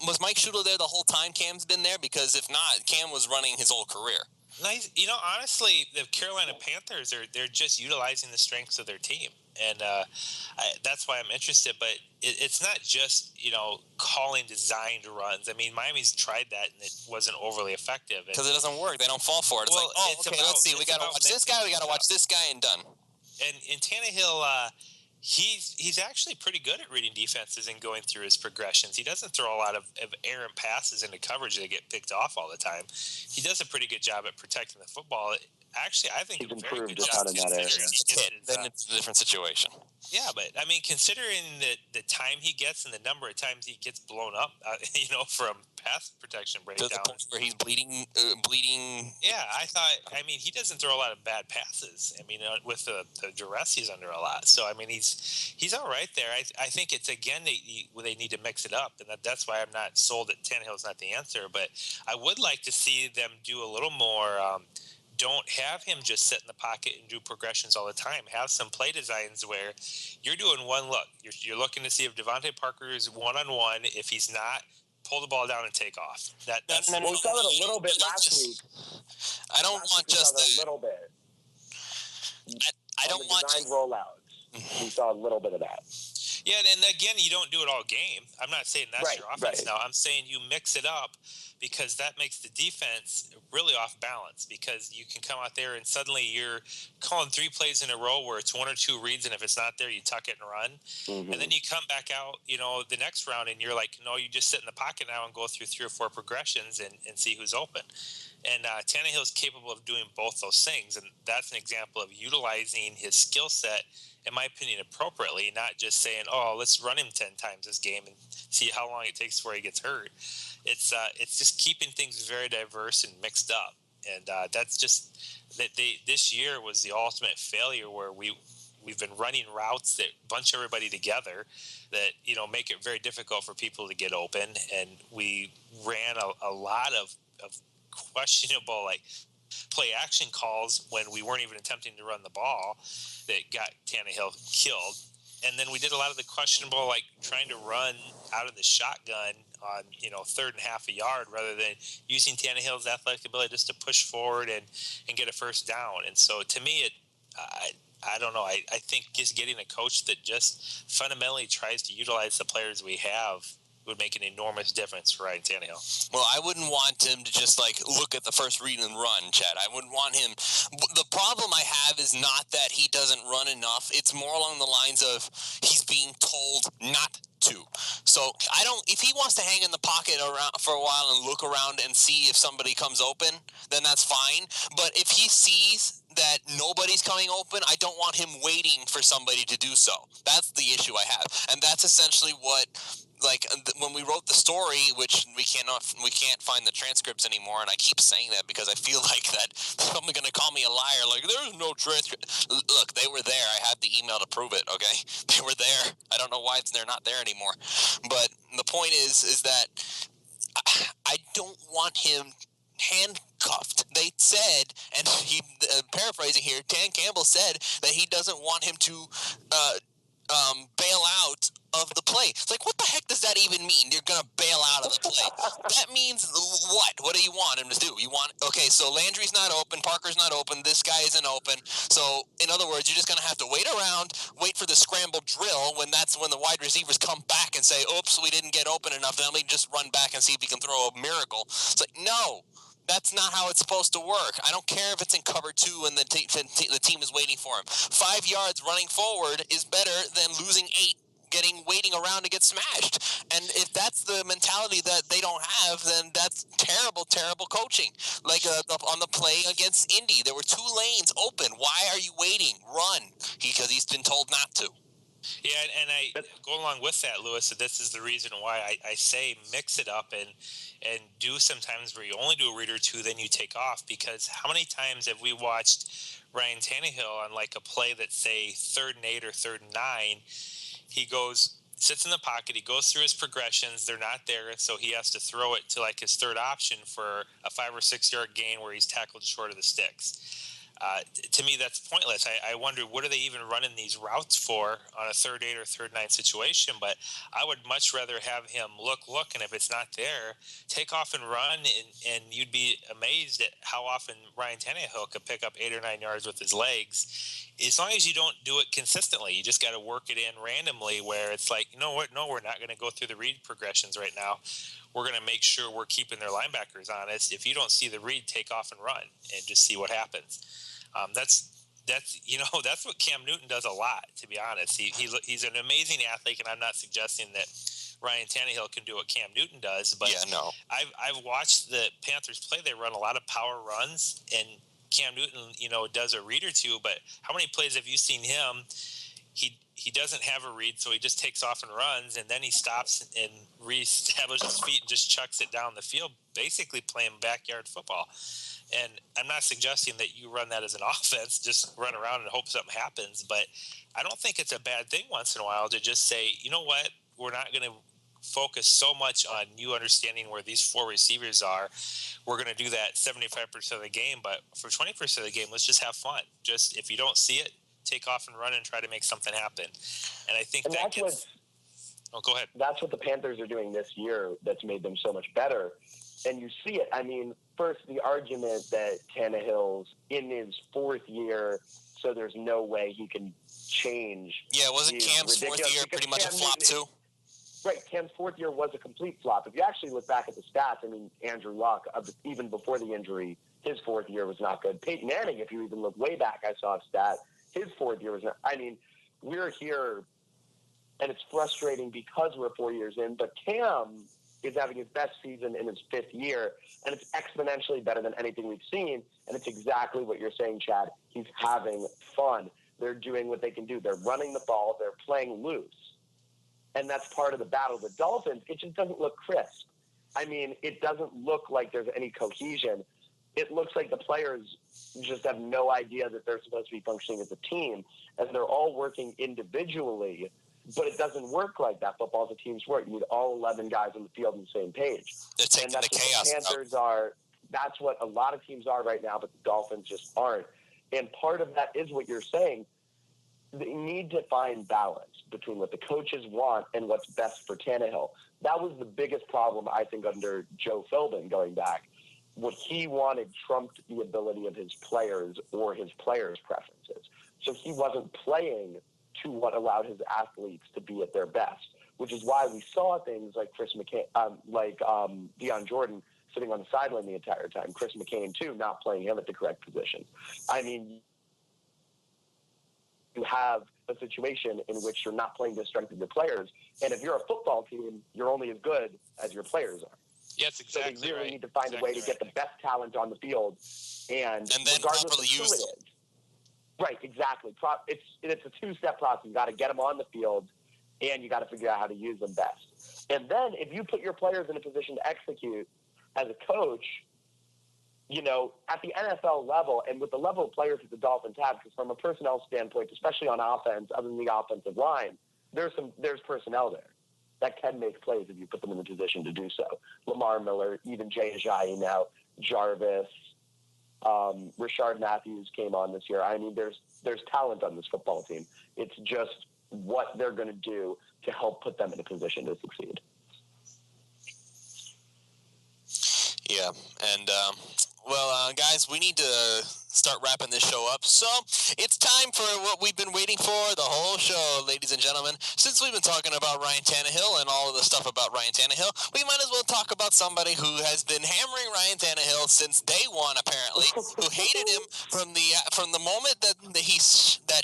Was Mike Shula there the whole time Cam's been there? Because if not, Cam was running his whole career. Nice. You know, honestly, the Carolina Panthers they're just utilizing the strengths of their team, and that's why I'm interested. But it's not just calling designed runs. I mean, Miami's tried that and it wasn't overly effective because it doesn't work. They don't fall for it. It's let's see. We got to watch this guy. We got to watch this guy, and done. And Tannehill, he's actually pretty good at reading defenses and going through his progressions. He doesn't throw a lot of errant passes into coverage that get picked off all the time. He does a pretty good job at protecting the football. Actually, I think he's improved a ton in that area. Then it's a different situation. Yeah, but I mean, considering the time he gets and the number of times he gets blown up, from pass protection breakdowns, to the point where he's bleeding. Yeah, I mean, he doesn't throw a lot of bad passes. I mean, with the duress he's under a lot. So I mean, he's all right there. I think it's again they need to mix it up, and that's why I'm not sold that Tannehill's not the answer. But I would like to see them do a little more. Don't have him just sit in the pocket and do progressions all the time. Have some play designs where you're doing one look. You're looking to see if Devontae Parker is one-on-one. If he's not, pull the ball down and take off. We saw it a little bit last week. I don't want just a little bit. I don't want designed rollouts. We saw a little bit of that. Yeah, and again, you don't do it all game. I'm not saying that's your offense now. I'm saying you mix it up because that makes the defense really off balance because you can come out there and suddenly you're calling 3 plays in a row where it's 1 or 2 reads, and if it's not there, you tuck it and run. Mm-hmm. And then you come back out, the next round, and you're like, no, you just sit in the pocket now and go through 3 or 4 progressions and see who's open. And Tannehill is capable of doing both those things, and that's an example of utilizing his skill set, in my opinion, appropriately, not just saying, oh, let's run him 10 times this game and see how long it takes before he gets hurt. It's just keeping things very diverse and mixed up. And that's just – this year was the ultimate failure where we we've been running routes that bunch everybody together that, make it very difficult for people to get open. And we ran a lot of questionable, like, play action calls when we weren't even attempting to run the ball that got Tannehill killed. And then we did a lot of the questionable, like trying to run out of the shotgun on, third and half a yard rather than using Tannehill's athletic ability just to push forward and get a first down. And so to me, I don't know. I think just getting a coach that just fundamentally tries to utilize the players we have would make an enormous difference for Ryan Tannehill. Well, I wouldn't want him to just look at the first read and run, Chad. I wouldn't want him. The problem I have is not that he doesn't run enough. It's more along the lines of he's being told not to. So if he wants to hang in the pocket around for a while and look around and see if somebody comes open, then that's fine. But if he sees that nobody's coming open, I don't want him waiting for somebody to do so. That's the issue I have. And that's essentially what, when we wrote the story, which we can't find the transcripts anymore, and I keep saying that because I feel like that someone's going to call me a liar, there's no transcript. Look, they were there. I have the email to prove it, okay? They were there. I don't know why they're not there anymore. But the point is that I don't want him handcuffed. They said, and he paraphrasing here, Dan Campbell said that he doesn't want him to bail out of the play. It's what the heck does that even mean? You're going to bail out of the play. That means what? What do you want him to do? So Landry's not open, Parker's not open, this guy isn't open. So, in other words, you're just going to have to wait around, wait for the scramble drill when the wide receivers come back and say, oops, we didn't get open enough, then let me just run back and see if he can throw a miracle. It's no. That's not how it's supposed to work. I don't care if it's in cover 2 and the team is waiting for him. 5 yards running forward is better than losing 8 waiting around to get smashed. And if that's the mentality that they don't have, then that's terrible, terrible coaching. On the play against Indy, there were 2 lanes open. Why are you waiting? Run. Because he's been told not to. Yeah, and I go along with that, Lewis. This is the reason why I say mix it up and do sometimes where you only do a read or 2, then you take off. Because how many times have we watched Ryan Tannehill on a play that's, say, 3rd and 8 or 3rd and 9? He sits in the pocket, he goes through his progressions, they're not there, so he has to throw it to his third option for a 5 or 6 yard gain where he's tackled short of the sticks. To me, that's pointless. I wonder, what are they even running these routes for on a 3rd 8 or 3rd 9 situation? But I would much rather have him look, and if it's not there, take off and run, and you'd be amazed at how often Ryan Tannehill could pick up 8 or 9 yards with his legs. As long as you don't do it consistently, you just got to work it in randomly where it's you know what, no, we're not going to go through the read progressions right now. We're going to make sure we're keeping their linebackers honest. If you don't see the read, take off and run and just see what happens. That's what Cam Newton does a lot, to be honest. He's an amazing athlete, and I'm not suggesting that Ryan Tannehill can do what Cam Newton does, but yeah, no. I've watched the Panthers play. They run a lot of power runs, and Cam Newton, does a read or 2, but how many plays have you seen him? He doesn't have a read, so he just takes off and runs, and then he stops and reestablishes his feet and just chucks it down the field, basically playing backyard football. And I'm not suggesting that you run that as an offense, just run around and hope something happens, but I don't think it's a bad thing once in a while to just say, you know what, we're not going to focus so much on you understanding where these 4 receivers are. We're going to do that 75% of the game, but for 20% of the game, let's just have fun. Just if you don't see it, take off and run and try to make something happen. And I think go ahead. That's what the Panthers are doing this year that's made them so much better. And you see it. I mean, first, the argument that Tannehill's in his 4th year, so there's no way he can change. Yeah, wasn't Cam's 4th year pretty much a flop too? Right, Cam's 4th year was a complete flop. If you actually look back at the stats, I mean, Andrew Luck, even before the injury, his 4th year was not good. Peyton Manning, if you even look way back, I saw a stat, his 4th year was not. I mean, we're here, and it's frustrating because we're 4 years in, but Cam is having his best season in his 5th year, and it's exponentially better than anything we've seen, and it's exactly what you're saying, Chad. He's having fun. They're doing what they can do. They're running the ball. They're playing loose, and that's part of the battle. The Dolphins, it just doesn't look crisp. I mean, it doesn't look like there's any cohesion. it looks like the players just have no idea that they're supposed to be functioning as a team, and they're all working individually, but it doesn't work like that. Football's a team sport. You need all 11 guys on the field on the same page. They're taking And that's the what chaos the Panthers are. That's what a lot of teams are right now, but the Dolphins just aren't. And part of that is what you're saying. They need to find balance between what the coaches want and what's best for Tannehill. That was the biggest problem, I think, under Joe Philbin going back. What he wanted trumped the ability of his players or his players' preferences. So he wasn't playing to what allowed his athletes to be at their best, which is why we saw things like Chris McCain, Deion Jordan sitting on the sideline the entire time. Chris McCain, too, not playing him at the correct position. I mean, you have a situation in which you're not playing to the strength of your players, and if you're a football team, you're only as good as your players are. Yes, exactly. So they really right. need to find a way to get the best talent on the field, and then regardless properly of who use it is. Right, exactly. It's a two-step process. You got to get them on the field, and you got to figure out how to use them best. And then if you put your players in a position to execute as a coach, you know, at the NFL level and with the level of players that the Dolphins have, because from a personnel standpoint, especially on offense, other than the offensive line, there's personnel there that can make plays if you put them in the position to do so. Lamar Miller, even Jay Ajayi now, Jarvis, Rashard Matthews came on this year. I mean, there's talent on this football team. It's just what they're going to do to help put them in a position to succeed. Yeah, and guys, we need to start wrapping this show up. So it's time for what we've been waiting for the whole show, ladies and gentlemen. Since we've been talking about Ryan Tannehill and all of the stuff about Ryan Tannehill, we might as well talk about somebody who has been hammering Ryan Tannehill since day one, apparently, who hated him from the moment that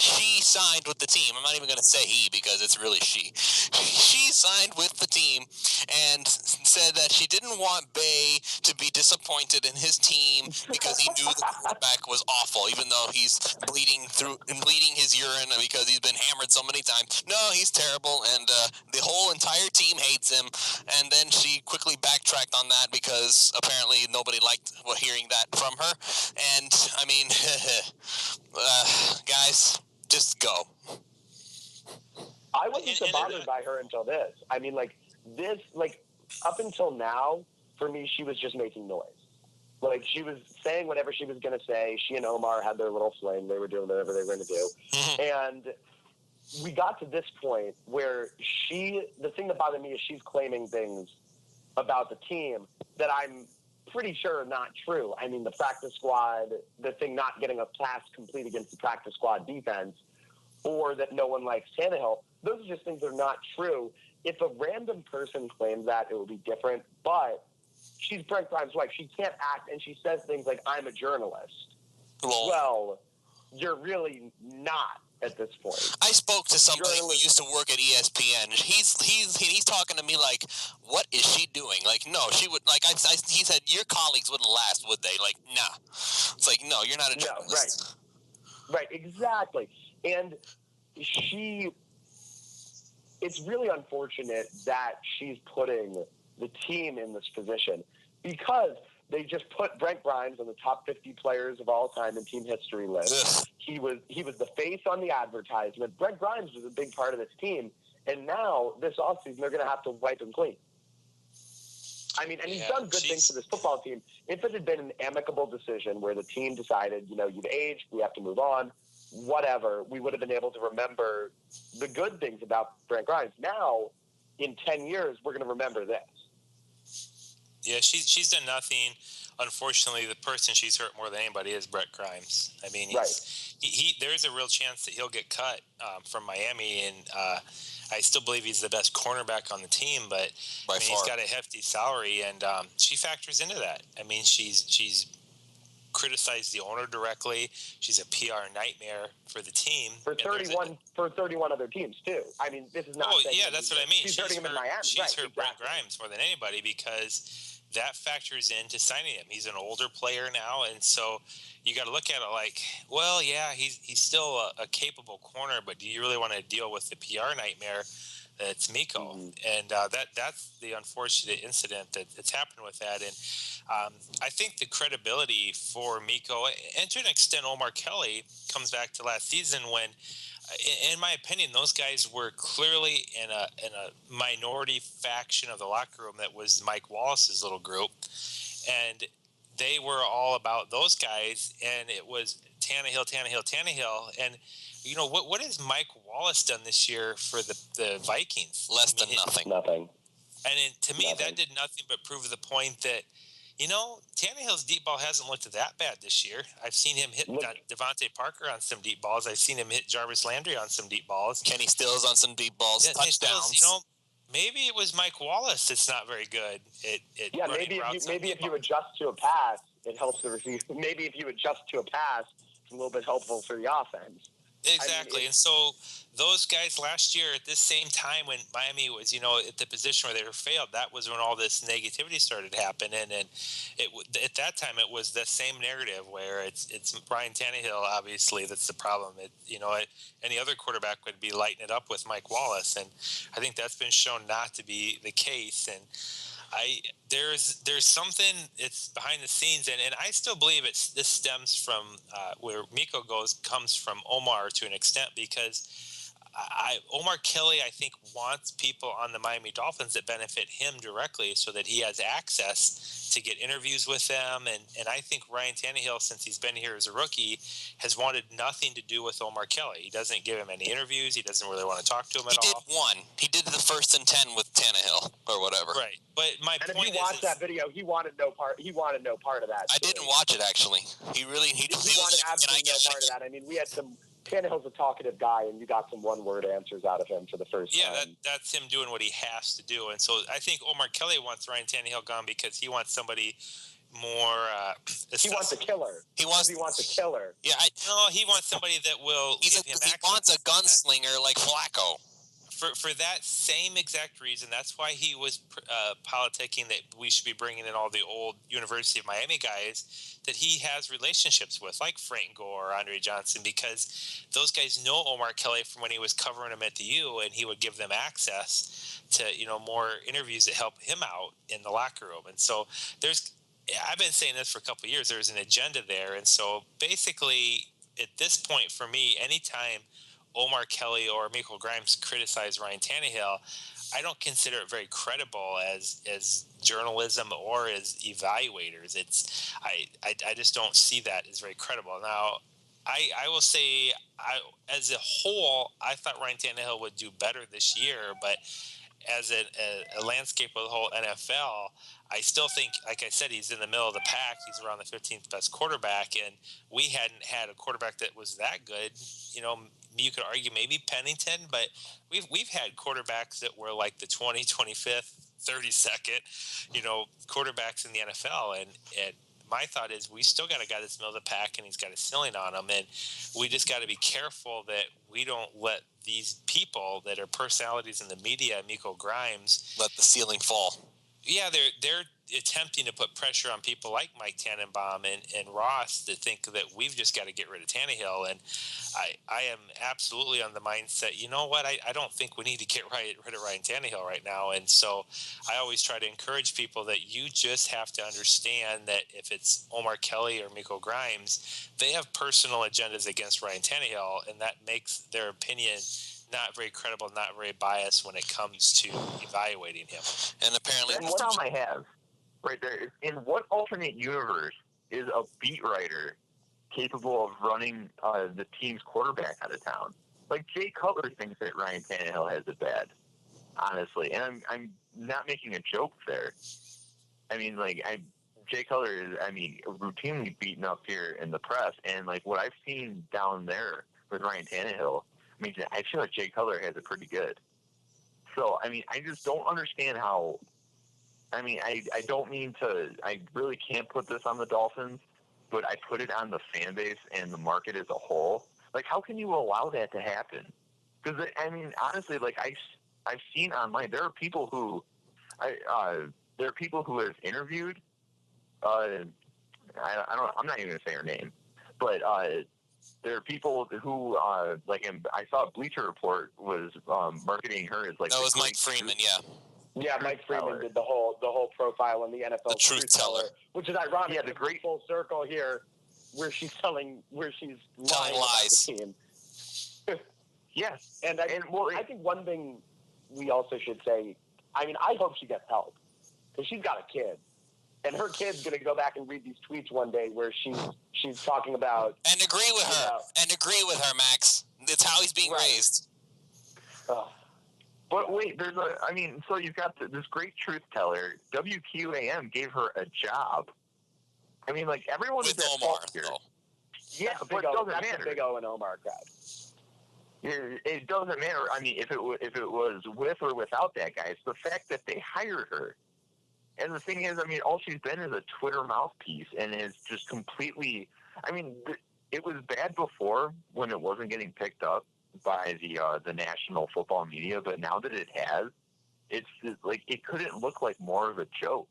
she signed with the team. I'm not even going to say he because it's really she. She signed with the team and said that she didn't want Bay to be disappointed in his team because he knew the quarterback was awful, even though he's bleeding his urine because he's been hammered so many times. No, he's terrible, and the whole entire team hates him. And then she quickly backtracked on that because apparently nobody liked hearing that from her. And I mean, guys, just go. I wasn't so bothered by her until this. I mean, up until now, for me, she was just making noise. Like, she was saying whatever she was going to say. She and Omar had their little fling. They were doing whatever they were going to do. And we got to this point where the thing that bothered me is she's claiming things about the team that I'm pretty sure are not true. I mean, the practice squad, the thing not getting a pass complete against the practice squad defense, or that no one likes Tannehill. Those are just things that are not true. If a random person claims that, it will be different. But she's Brent Grimes' wife. She can't act, and she says things like, I'm a journalist. Well, you're really not at this point. I spoke to somebody who used to work at ESPN. He's talking to me like, what is she doing? Like, no, she would, like, he said, your colleagues wouldn't last, would they? Like, nah. It's like, no, you're not a journalist. No, right, exactly. And it's really unfortunate that she's putting the team in this position because they just put Brent Grimes on the top 50 players of all time in team history list. He was the face on the advertisement. Brent Grimes was a big part of this team, and now this offseason they're going to have to wipe him clean. I mean, and he's done good things for this football team. If it had been an amicable decision where the team decided, you've aged, we have to move on, whatever, we would have been able to remember the good things about Brent Grimes. Now, in 10 years, we're going to remember this. Yeah, she's done nothing. Unfortunately, the person she's hurt more than anybody is Brent Grimes. I mean, there's a real chance that he'll get cut from Miami, and I still believe he's the best cornerback on the team, but he's got a hefty salary, and she factors into that. I mean, she's criticized the owner directly. She's a PR nightmare for the team. For 31 other teams too. I mean, this is not. Oh yeah, that's what I mean. She's hurting him in Miami. She's hurt Brent Grimes more than anybody because that factors into signing him. He's an older player now, and so you got to look at it like, well, yeah, he's still a capable corner, but do you really want to deal with the PR nightmare It's Miko, and that's the unfortunate incident that's happened with that. And I think the credibility for Miko, and to an extent Omar Kelly, comes back to last season when, in my opinion, those guys were clearly in a minority faction of the locker room that was Mike Wallace's little group, and they were all about those guys, and it was Tannehill, and what has Mike Wallace done this year for the Vikings? Less than nothing. Nothing. And to me, that did nothing but prove the point that, Tannehill's deep ball hasn't looked that bad this year. I've seen him hit Devontae Parker on some deep balls. I've seen him hit Jarvis Landry on some deep balls. Kenny Stills on some deep balls, touchdowns. Maybe it was Mike Wallace that's not very good at running routes. Maybe if you adjust to a pass, it helps the receiver. Maybe if you adjust to a pass, it's a little bit helpful for the offense. Exactly. And so those guys last year at this same time when Miami was, at the position where they were failed, that was when all this negativity started happening. And at that time, it was the same narrative where it's Ryan Tannehill, obviously, that's the problem. Any other quarterback would be lighting it up with Mike Wallace. And I think that's been shown not to be the case. And there's something it's behind the scenes, and I still believe this stems from where Miko comes from Omar to an extent, because Omar Kelly, I think, wants people on the Miami Dolphins that benefit him directly so that he has access to get interviews with them. And I think Ryan Tannehill, since he's been here as a rookie, has wanted nothing to do with Omar Kelly. He doesn't give him any interviews. He doesn't really want to talk to him at all. He did one. He did the 1st and 10 with Tannehill or whatever. Right. But my point is, if you watch that video, he wanted no part. He wanted no part of that. I didn't watch it, actually. He wanted absolutely no part of that. I mean, we had some. Tannehill's a talkative guy, and you got some one-word answers out of him for the first time. Yeah, that's him doing what he has to do. And so I think Omar Kelly wants Ryan Tannehill gone because he wants somebody more he wants a killer. He wants a killer. Yeah, he wants somebody that will give him access. He wants a gunslinger like Flacco. For that same exact reason, that's why he was politicking that we should be bringing in all the old University of Miami guys that he has relationships with, like Frank Gore or Andre Johnson, because those guys know Omar Kelly from when he was covering him at the U, and he would give them access to more interviews that help him out in the locker room. And so I've been saying this for a couple of years. There's an agenda there, and so basically at this point for me, anytime Omar Kelly or Miko Grimes criticize Ryan Tannehill, I don't consider it very credible as journalism or as evaluators. I just don't see that as very credible. Now, I will say, as a whole, I thought Ryan Tannehill would do better this year, but as a landscape of the whole NFL, I still think, like I said, he's in the middle of the pack. He's around the 15th best quarterback, and we hadn't had a quarterback that was that good. You could argue maybe Pennington, but we've had quarterbacks that were like the 25th, 32nd, quarterbacks in the NFL. And my thought is we still got a guy that's middle of the pack, and he's got a ceiling on him. And we just got to be careful that we don't let these people that are personalities in the media, Miko Grimes, let the ceiling fall. Yeah, they're attempting to put pressure on people like Mike Tannenbaum and Ross to think that we've just got to get rid of Tannehill. And I am absolutely on the mindset, you know what, I don't think we need to get rid of Ryan Tannehill right now. And so I always try to encourage people that you just have to understand that if it's Omar Kelly or Miko Grimes, they have personal agendas against Ryan Tannehill, and that makes their opinion not very credible, not very biased when it comes to evaluating him. And apparently, that's what I have right there. In what alternate universe is a beat writer capable of running the team's quarterback out of town? Like, Jay Cutler thinks that Ryan Tannehill has it bad, honestly, and I'm not making a joke there. I mean, Jay Cutler is, routinely beaten up here in the press, and what I've seen down there with Ryan Tannehill, I feel like Jay Cutler has it pretty good. So, I just don't understand how. I don't mean to. I really can't put this on the Dolphins, but I put it on the fan base and the market as a whole. How can you allow that to happen? Because honestly, I've seen online, there are people who, have interviewed. I'm not even gonna say her name, but there are people who I saw Bleacher Report was marketing her as like. That was Mike Freeman, yeah. Yeah, Mike Freeman did the whole profile on the NFL The truth teller, which is ironic. Yeah, the great full circle here, where she's telling lies about the team. Yes, and I think one thing we also should say. I mean, I hope she gets help because she's got a kid, and her kid's going to go back and read these tweets one day where she's talking about and agree with her, Max. It's how he's being raised. But wait, so you've got this great truth teller. WQAM gave her a job. I mean, like, everyone with is at Omar, fault here. though. Yeah, but it doesn't matter. The Big O and Omar crowd. It doesn't matter. I mean, if it was with or without that guy, it's the fact that they hired her. And the thing is, I mean, all she's been is a Twitter mouthpiece, and it's just completely. I mean, it was bad before when it wasn't getting picked up by the national football media, but now that it has, it's like it couldn't look like more of a joke.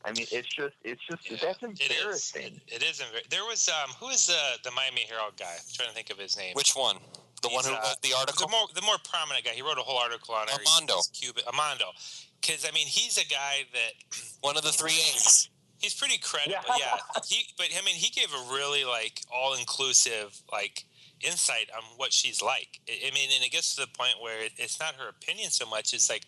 I mean, it's just that's embarrassing. It is. There was who is the Miami Herald guy? I'm trying to think of his name. Which one? The one who wrote the article? The more prominent guy. He wrote a whole article on it. Armando. Because, I mean, he's a guy that... One of the 3 A's. He's pretty credible, yeah. He gave a really, like, all-inclusive, like, insight on what she's like. I mean, and it gets to the point where it's not her opinion so much. It's like,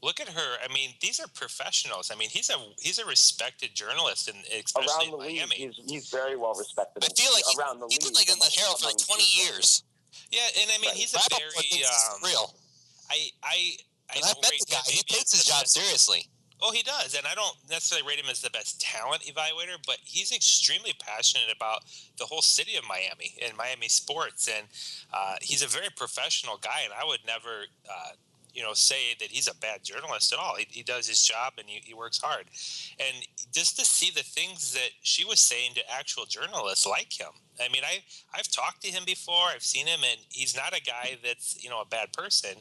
look at her. I mean, these are professionals. I mean, he's a respected journalist, especially around the in Miami. League, he's very well respected. I feel like he's been like in the Herald for like 20 years. Yeah, and I mean, he's a very real. I bet the guy, he takes his job seriously. Oh, he does, and I don't necessarily rate him as the best talent evaluator, but he's extremely passionate about the whole city of Miami and Miami sports, and he's a very professional guy, and I would never, say that he's a bad journalist at all. He does his job, and he works hard. And just to see the things that she was saying to actual journalists like him, I mean, I've talked to him before. I've seen him, and he's not a guy that's, a bad person.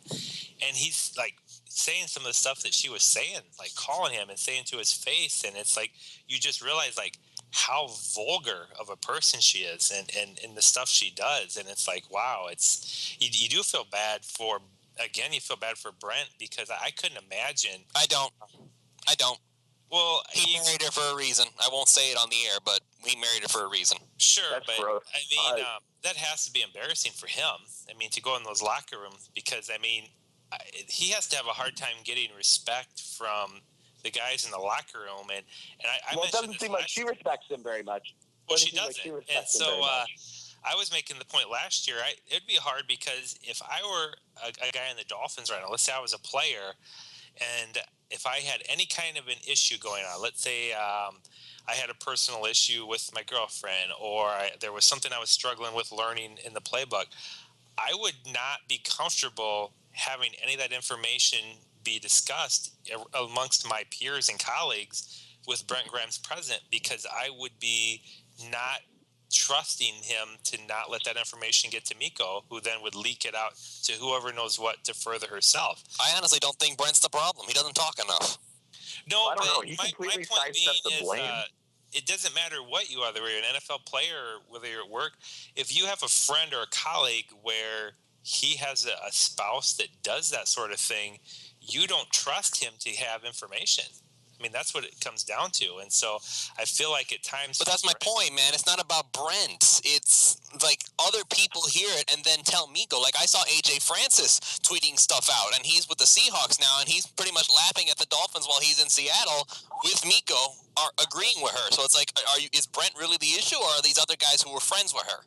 And he's, like, saying some of the stuff that she was saying, like calling him and saying to his face. And it's like you just realize, like, how vulgar of a person she is and the stuff she does. And it's like, wow, you do feel bad for – again, you feel bad for Brent because I couldn't imagine. I don't. Well, he married her for a reason. I won't say it on the air, but he married her for a reason. Sure, that's but gross. I mean, that has to be embarrassing for him. I mean, to go in those locker rooms because, I mean, he has to have a hard time getting respect from the guys in the locker room. And it doesn't seem like she respects him very much. Well, she doesn't. And so I was making the point last year, it'd be hard because if I were a guy in the Dolphins right now, let's say I was a player, and if I had any kind of an issue going on, let's say I had a personal issue with my girlfriend or there was something I was struggling with learning in the playbook, I would not be comfortable having any of that information be discussed amongst my peers and colleagues with Brent Grimes present because I would be not trusting him to not let that information get to Miko, who then would leak it out to whoever knows what to further herself. I honestly don't think Brent's the problem. He doesn't talk enough. No, I don't know. He completely sidesteps the blame. It doesn't matter what you are, whether you're an NFL player or whether you're at work. If you have a friend or a colleague where he has a spouse that does that sort of thing, you don't trust him to have information. I mean, that's what it comes down to. And so I feel like at times... But that's my point, man. It's not about Brent. It's like other people hear it and then tell Miko. Like I saw AJ Francis tweeting stuff out, and he's with the Seahawks now, and he's pretty much laughing at the Dolphins while he's in Seattle with Miko are agreeing with her. So it's like, is Brent really the issue, or are these other guys who were friends with her?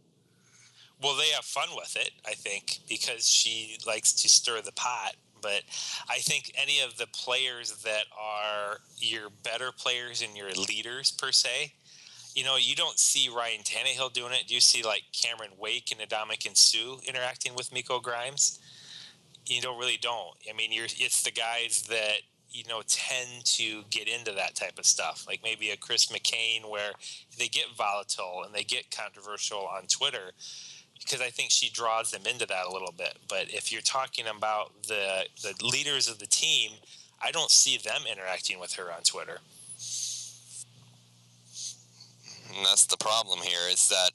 Well, they have fun with it, I think, because she likes to stir the pot. But I think any of the players that are your better players and your leaders, per se, you don't see Ryan Tannehill doing it. Do you see, like, Cameron Wake and Ndamukong Suh interacting with Miko Grimes? You don't. I mean, it's the guys that, tend to get into that type of stuff. Like maybe a Chris McCain where they get volatile and they get controversial on Twitter. Because I think she draws them into that a little bit. But if you're talking about the leaders of the team, I don't see them interacting with her on Twitter. And that's the problem here, is that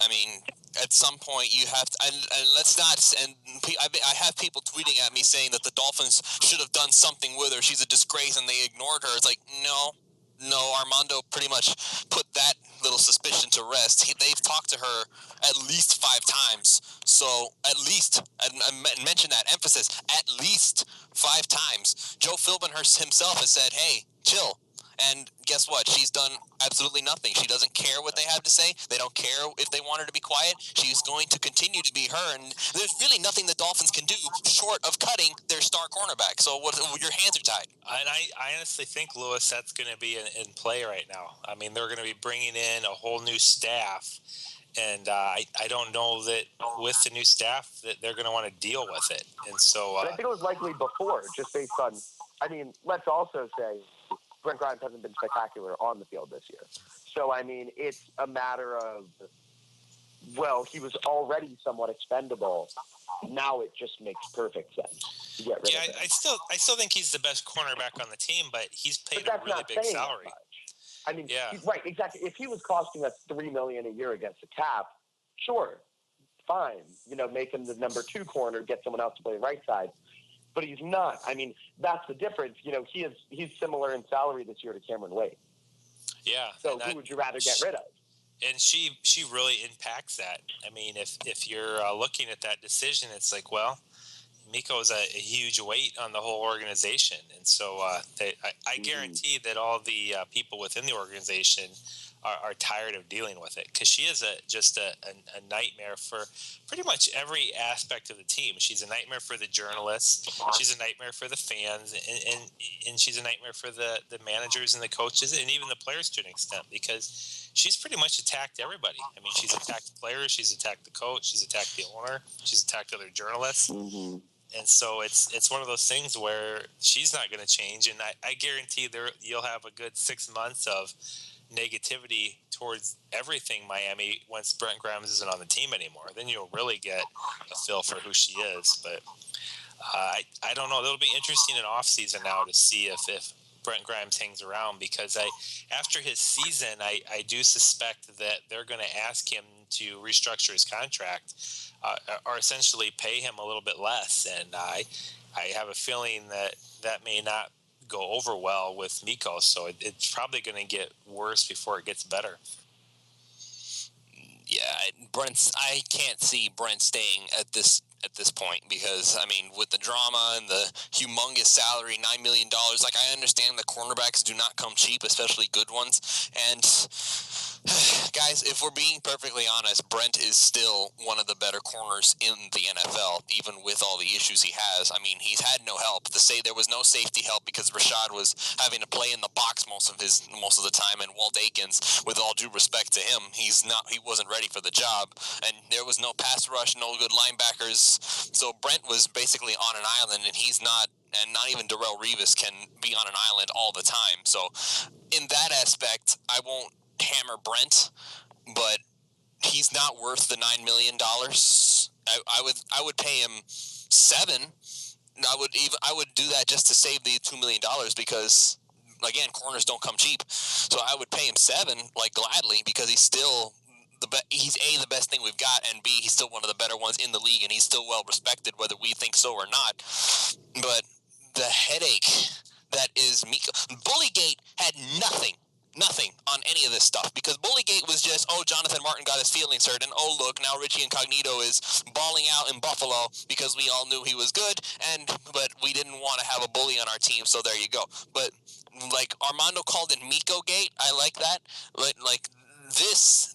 I mean, at some point you have to, and let's not, and I have people tweeting at me saying that the Dolphins should have done something with her. She's a disgrace, and they ignored her. It's like, no, Armando pretty much put that little suspicion to rest. They've talked to her at least 5 times. So at least, and I mentioned that, emphasis, at least 5 times. Joe Philbin himself has said, hey, chill. And guess what? She's done absolutely nothing. She doesn't care what they have to say. They don't care if they want her to be quiet. She's going to continue to be her. And there's really nothing the Dolphins can do short of cutting their star cornerback. So your hands are tied. And I honestly think, Lewis, that's going to be in play right now. I mean, they're going to be bringing in a whole new staff. And I don't know that with the new staff that they're going to want to deal with it. And so I think it was likely before, just based on, I mean, let's also say Brent Grimes hasn't been spectacular on the field this year. So, I mean, it's a matter of, well, he was already somewhat expendable. Now it just makes perfect sense to get rid of him. I still think he's the best cornerback on the team, but he's paid a really big salary. I mean, right, exactly. If he was costing us $3 million a year against the cap, sure, fine. Make him the number 2 corner, get someone else to play the right side. But he's not. I mean, that's the difference. He's similar in salary this year to Cameron Wade. Yeah. So who would you rather get rid of? And she really impacts that. I mean, if you're looking at that decision, it's like, well, Miko is a huge weight on the whole organization. And so I guarantee that all the people within the organization are tired of dealing with it, because she is just a nightmare for pretty much every aspect of the team. She's a nightmare for the journalists. She's a nightmare for the fans, and she's a nightmare for the managers and the coaches, and even the players to an extent, because she's pretty much attacked everybody. I mean, she's attacked the players, she's attacked the coach, she's attacked the owner, she's attacked other journalists. Mm-hmm. And so it's one of those things where she's not going to change, and I guarantee you'll have a good 6 months of negativity towards everything Miami once Brent Grimes isn't on the team anymore. Then you'll really get a feel for who she is. But I don't know. It'll be interesting in off season now to see if Brent Grimes hangs around, because after his season, I do suspect that they're going to ask him to restructure his contract or essentially pay him a little bit less. And I have a feeling that may not go over well with Miko, so it's probably going to get worse before it gets better. Yeah, I can't see Brent staying at this point, because I mean, with the drama and the humongous salary, $9 million, like, I understand the cornerbacks do not come cheap, especially good ones. And guys, if we're being perfectly honest, Brent is still one of the better corners in the NFL, even with all the issues he has. I mean, he's had no help. To say there was no safety help because Rashad was having to play in the box most of the time, and Walt Aikens, with all due respect to him, he wasn't ready for the job, and there was no pass rush, no good linebackers. So Brent was basically on an island, and he's not, and not even Darrelle Revis can be on an island all the time. So in that aspect, I won't hammer Brent, but he's not worth the $9 million. I would pay him $7. I would do that just to save the $2 million, because again, corners don't come cheap. So I would pay him $7, like, gladly, because he's still he's the best thing we've got, and B, he's still one of the better ones in the league, and he's still well respected, whether we think so or not. But the headache that is Miko, Bullygate had nothing on any of this stuff, because Bullygate was just, Jonathan Martin got his feelings hurt, and look, now Richie Incognito is balling out in Buffalo because we all knew he was good, but we didn't want to have a bully on our team, so there you go. But like Armando called it Miko Gate, I like that. Like this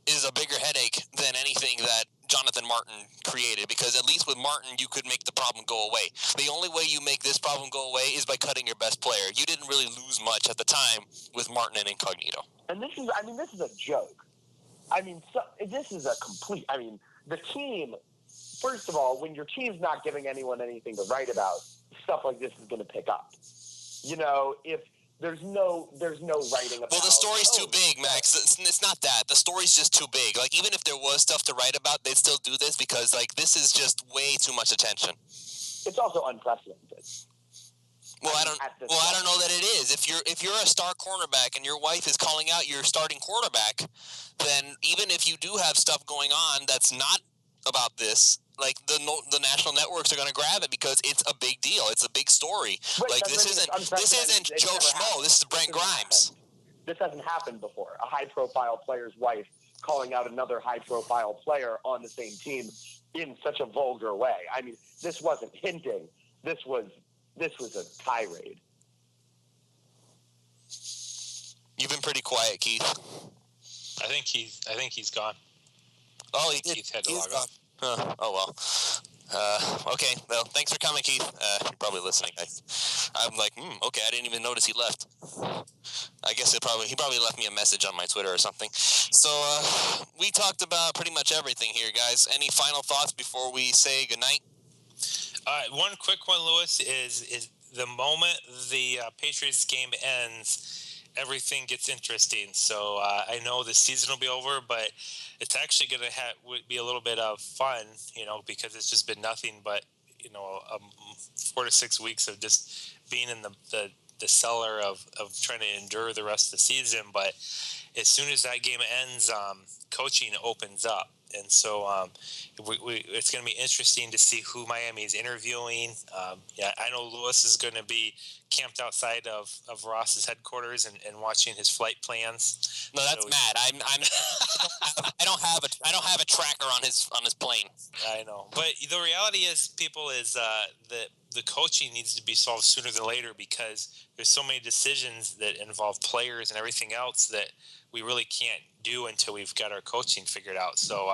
is a bigger headache than anything that Jonathan Martin created, because at least with Martin, you could make the problem go away. The only way you make this problem go away is by cutting your best player. You didn't really lose much at the time with Martin and Incognito. And this is a joke. This is a complete, the team, first of all, when your team's not giving anyone anything to write about, stuff like this is going to pick up. If there's no writing about. Well, the story's too big, Max. It's not that. The story's just too big. Like, even if there was stuff to write about, they'd still do this, because, like, this is just way too much attention. It's also unprecedented. I don't know that it is. If you're a star cornerback and your wife is calling out your starting quarterback, then even if you do have stuff going on that's not about this, like the national networks are going to grab it because it's a big deal. It's a big story. Right, like this isn't Joe Schmo. This is Brent Grimes. This hasn't happened before. A high-profile player's wife calling out another high-profile player on the same team in such a vulgar way. I mean, this wasn't hinting. This was a tirade. You've been pretty quiet, Keith. I think he's gone. Oh, he did. Keith had to log off. Oh well. Okay. Well, thanks for coming, Keith. You're probably listening. I'm like, okay. I didn't even notice he left. I guess he probably left me a message on my Twitter or something. So we talked about pretty much everything here, guys. Any final thoughts before we say goodnight? One quick one, Lewis, is the moment the Patriots game ends, everything gets interesting. So I know the season will be over, but it's actually going to be a little bit of fun, because it's just been nothing but, 4 to 6 weeks of just being in the cellar of trying to endure the rest of the season. But as soon as that game ends, coaching opens up. And so it's going to be interesting to see who Miami is interviewing. I know Lewis is going to be camped outside of Ross's headquarters and watching his flight plans. No, that's mad. I don't have a tracker on his plane. I know, but the reality is, that the coaching needs to be solved sooner than later because there's so many decisions that involve players and everything else that we really can't do until we've got our coaching figured out. So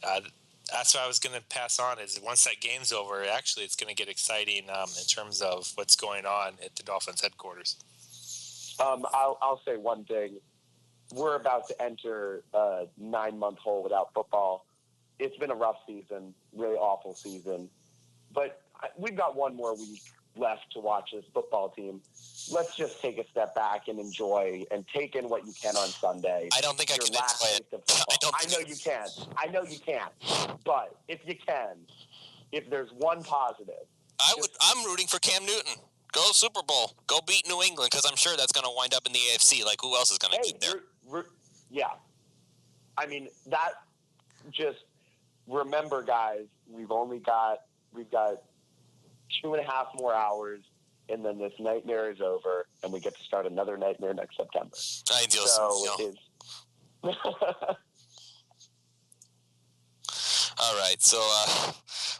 that's what I was going to pass on is once that game's over, actually it's going to get exciting in terms of what's going on at the Dolphins headquarters. I'll say one thing. We're about to enter a 9-month hole without football. It's been a rough season, really awful season. But we've got one more week left to watch this football team. Let's just take a step back and enjoy and take in what you can on Sunday. I don't think I can enjoy it. I know you can't. But if you can, if there's one positive. I'm rooting for Cam Newton. Go Super Bowl. Go beat New England because I'm sure that's going to wind up in the AFC. Like, who else is going to get there? Yeah. I mean, that just remember, guys, we've got 2.5 more hours, and then this nightmare is over, and we get to start another nightmare next September. Ideal. All right, so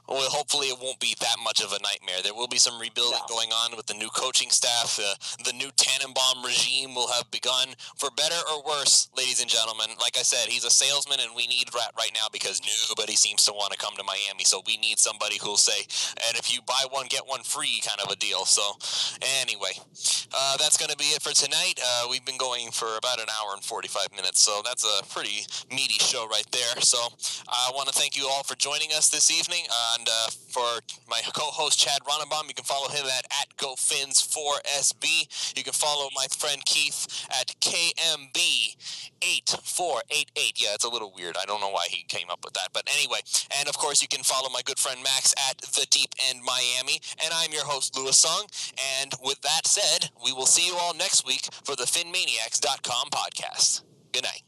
hopefully it won't be that much of a nightmare. There will be some rebuilding going on with the new coaching staff. The new Tannenbaum regime will have begun, for better or worse, ladies and gentlemen. Like I said, he's a salesman, and we need that right now because nobody seems to want to come to Miami. So we need somebody who'll say, and if you buy one, get one free kind of a deal. So anyway, that's going to be it for tonight. We've been going for about an hour and 45 minutes, so that's a pretty meaty show right there. So I want to thank you all for joining us this evening, and for my co-host Chad Ronenbaum, you can follow him at GoFins4SB. You can follow my friend Keith at KMB8488. Yeah, it's a little weird. I don't know why he came up with that, but anyway. And of course, you can follow my good friend Max at The Deep End Miami. And I'm your host Louis Sung. And with that said, we will see you all next week for the PhinManiacs.com podcast. Good night.